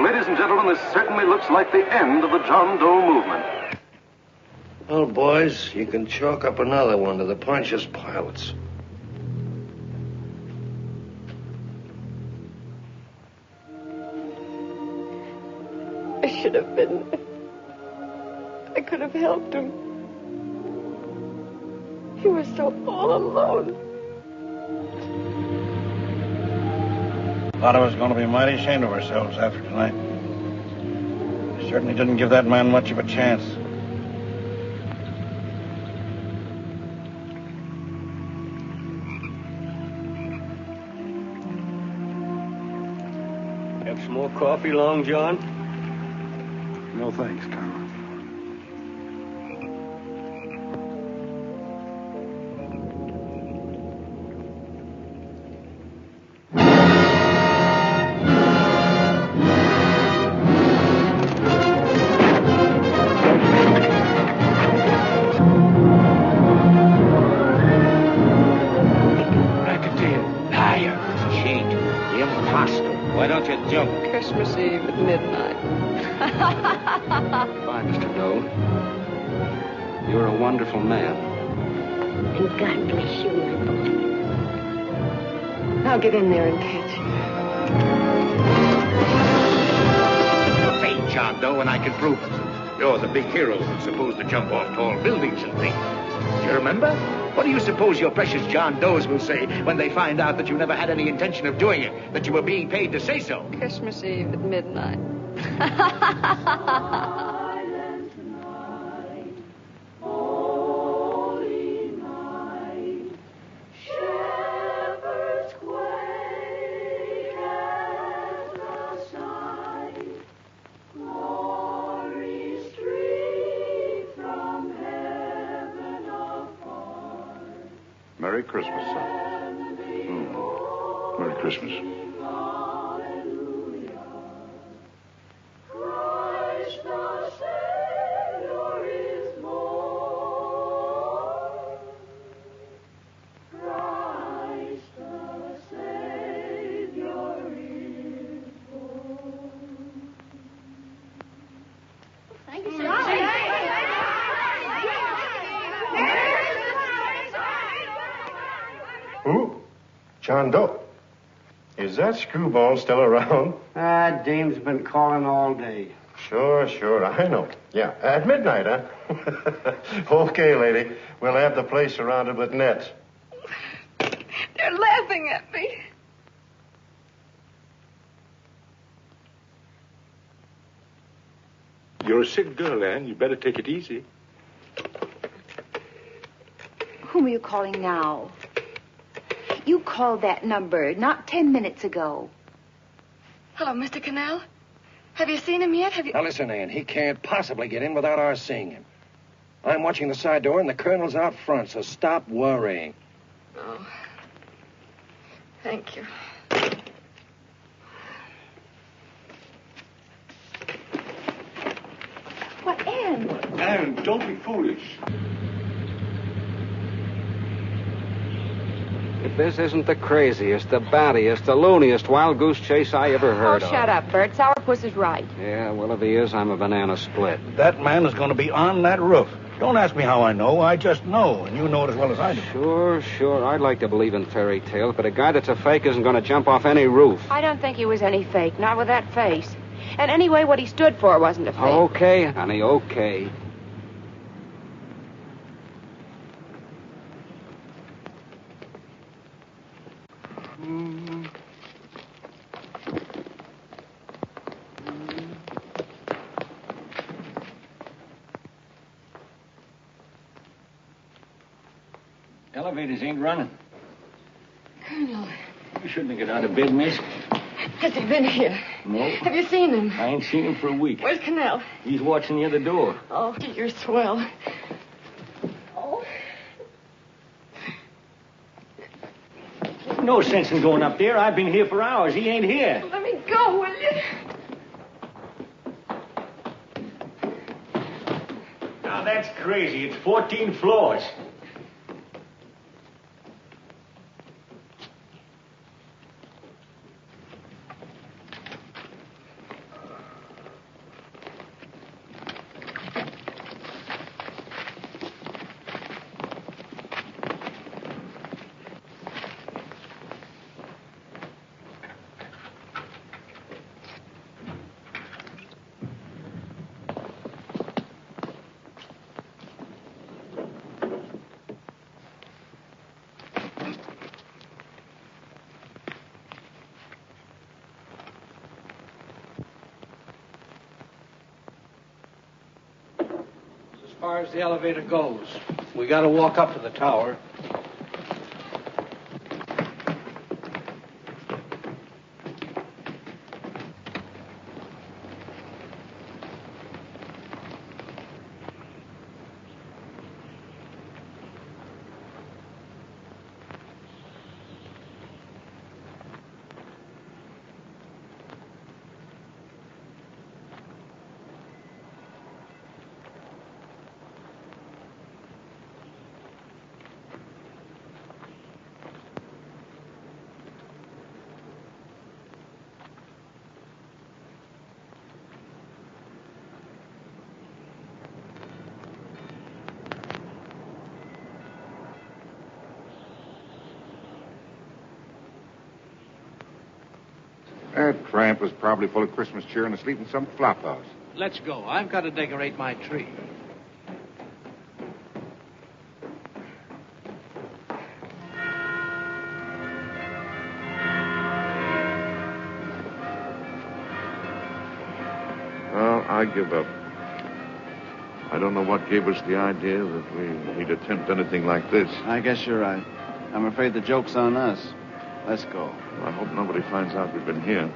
[SPEAKER 23] Ladies and gentlemen, this certainly looks like the end of the John Doe movement.
[SPEAKER 1] Well, boys, you can chalk up another one to the Pontius Pilates.
[SPEAKER 3] should have been there. I could have helped him. He was so all alone.
[SPEAKER 12] A lot of us are going to be mighty ashamed of ourselves after tonight. We certainly didn't give that man much of a chance.
[SPEAKER 9] Have some more coffee, Long John?
[SPEAKER 12] No thanks, Tom.
[SPEAKER 3] Christmas Eve at midnight.
[SPEAKER 7] Goodbye, Mr. Doe. You're a wonderful man.
[SPEAKER 2] And God bless you, my boy. I'll get in there and catch you.
[SPEAKER 16] You're fake, John Doe, and I can prove it. You're the big hero who's supposed to jump off tall buildings and things. Do you remember? What do you suppose your precious John Does will say when they find out that you never had any intention of doing it, that you were being paid to say so?
[SPEAKER 3] Christmas Eve at midnight.
[SPEAKER 16] Merry Christmas, son. Merry Christmas.
[SPEAKER 8] Who? John Doe. Is that screwball still around?
[SPEAKER 9] Dame's been calling all day.
[SPEAKER 8] Sure, I know. Yeah, at midnight, huh? Okay, lady. We'll have the place surrounded with nets.
[SPEAKER 3] They're laughing at me.
[SPEAKER 16] You're a sick girl, Anne. You better take it easy.
[SPEAKER 17] Whom are you calling now? You called that number not 10 minutes ago.
[SPEAKER 3] Hello, Mr. Cannell. Have you seen him yet?
[SPEAKER 10] Now, listen, Ann. He can't possibly get in without our seeing him. I'm watching the side door, and the colonel's out front, so stop worrying.
[SPEAKER 3] Oh. Thank you.
[SPEAKER 17] What, Ann?
[SPEAKER 16] Anne, don't be foolish.
[SPEAKER 7] If this isn't the craziest, the battiest, the looniest wild goose chase I ever heard of.
[SPEAKER 17] Shut up, Bert. Sourpuss is right.
[SPEAKER 7] Yeah, well, if he is, I'm a banana split.
[SPEAKER 12] That man is going to be on that roof. Don't ask me how I know. I just know, and you know it as well as I do.
[SPEAKER 7] Sure. I'd like to believe in fairy tales, but a guy that's a fake isn't going to jump off any roof.
[SPEAKER 17] I don't think he was any fake, not with that face. And anyway, what he stood for wasn't a fake.
[SPEAKER 7] Okay, honey, okay.
[SPEAKER 9] Elevators ain't running.
[SPEAKER 2] Colonel,
[SPEAKER 9] You shouldn't have got out of bed, miss.
[SPEAKER 2] has he been here?
[SPEAKER 9] No.
[SPEAKER 2] Have you seen him?
[SPEAKER 9] I ain't seen him for a week.
[SPEAKER 2] Where's Cannell?
[SPEAKER 9] He's watching the other door.
[SPEAKER 2] Oh, you're swell. Oh.
[SPEAKER 9] No sense in going up there. I've been here for hours. He ain't here.
[SPEAKER 2] Let me go, will you?
[SPEAKER 9] Now, that's crazy. It's 14 floors.
[SPEAKER 10] far as the elevator goes. We got to walk up to the tower.
[SPEAKER 16] That tramp was probably full of Christmas cheer and asleep in some flop house.
[SPEAKER 10] Let's go. I've got to decorate my tree.
[SPEAKER 16] Well, I give up. I don't know what gave us the idea that we'd attempt anything like this.
[SPEAKER 21] I guess you're right. I'm afraid the joke's on us. Let's go.
[SPEAKER 16] Well, I hope nobody finds out we've been here.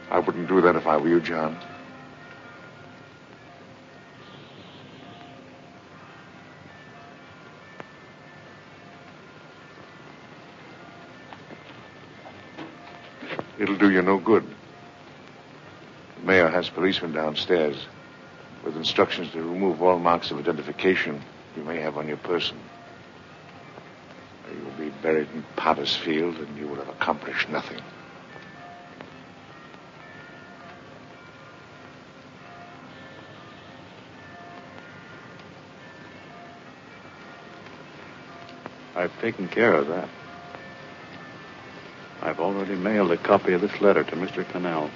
[SPEAKER 16] I wouldn't do that if I were you, John. It'll do you no good. The mayor has policemen downstairs with instructions to remove all marks of identification you may have on your person. You will be buried in Potter's Field, and you will have accomplished nothing.
[SPEAKER 14] I've taken care of that. I've already mailed a copy of this letter to Mr. Cannell.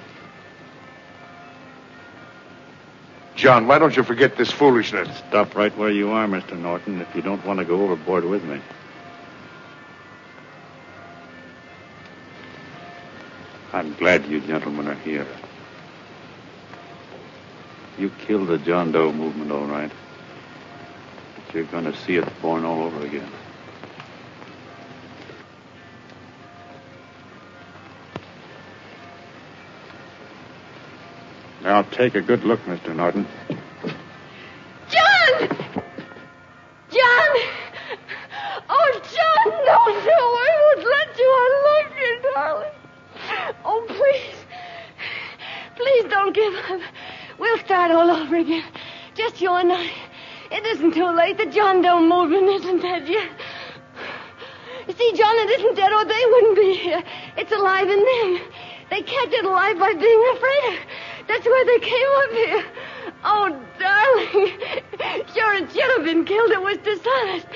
[SPEAKER 16] John, why don't you forget this foolishness?
[SPEAKER 14] Stop right where you are, Mr. Norton, if you don't want to go overboard with me. I'm glad you gentlemen are here. You killed the John Doe movement, all right. But you're going to see it born all over again. Now, take a good look, Mr. Norton.
[SPEAKER 3] John! John! Oh, John, no, I won't let you unlock it, darling. Oh, please. Please don't give up. We'll start all over again. Just you and I. It isn't too late. The John Doe movement isn't dead yet. You see, John, it isn't dead or they wouldn't be here. It's alive in them. They kept it alive by being afraid of. That's why they came up here. Oh, darling. Sure, it should have been killed. It was dishonest.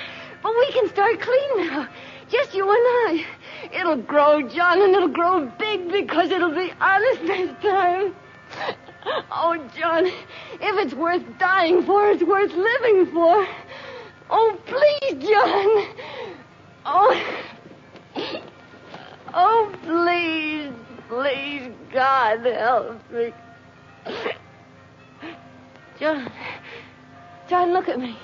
[SPEAKER 3] But we can start clean now. Just you and I. It'll grow, John, and it'll grow big because it'll be honest this time. Oh, John, if it's worth dying for, it's worth living for. Oh, please, John. Oh, please, please, God, help me. John, look at me.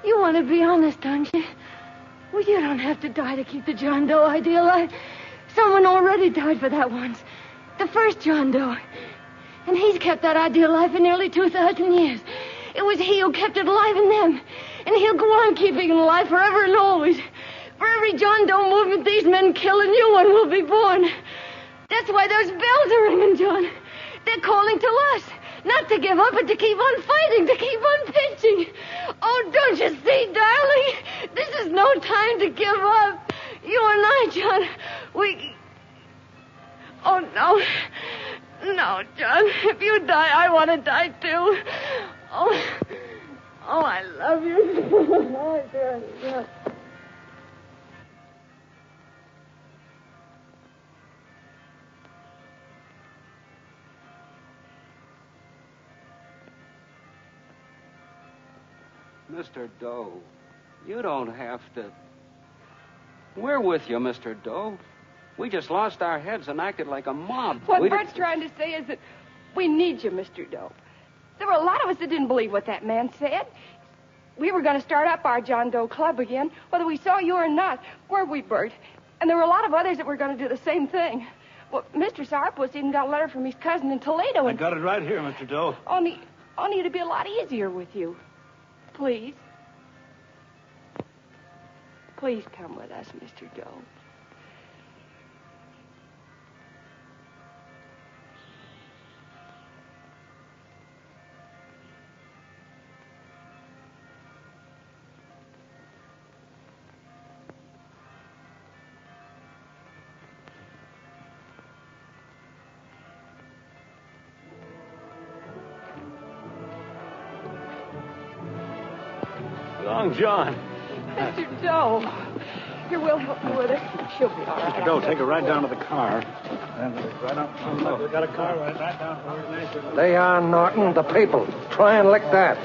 [SPEAKER 3] You want to be honest, don't you? Well, you don't have to die to keep the John Doe idea alive. Someone already died for that once. The first John Doe. And he's kept that idea alive for nearly 2,000 years. It was he who kept it alive in them. And he'll go on keeping it alive forever and always. For every John Doe movement these men kill, a new one will be born. That's why those bells are ringing, John. They're calling to us. Not to give up, but to keep on fighting, to keep on pitching. Oh, don't you see, darling? This is no time to give up. You and I, John, we... Oh, no. No, John. If you die, I want to die, too. Oh, I love you. Oh, John.
[SPEAKER 7] Mr. Doe, you don't have to. We're with you, Mr. Doe. We just lost our heads and acted like a mob.
[SPEAKER 11] What Bert's trying to say is that we need you, Mr. Doe. There were a lot of us that didn't believe what that man said. We were going to start up our John Doe Club again, whether we saw you or not. Weren't we, Bert? And there were a lot of others that were going to do the same thing. Well, Mr. Sourpuss even got a letter from his cousin in Toledo.
[SPEAKER 12] I got it right here, Mr. Doe.
[SPEAKER 11] Only it'd be a lot easier with you. Please. Please come with us, Mr. Doe.
[SPEAKER 9] Long John.
[SPEAKER 11] Mr. Doe. Here, we'll help you with it. She'll be all right.
[SPEAKER 12] Mr. Doe, take her right down to the car. And right up. We got a car right down to where
[SPEAKER 1] They are, Norton, the people. Try and lick that.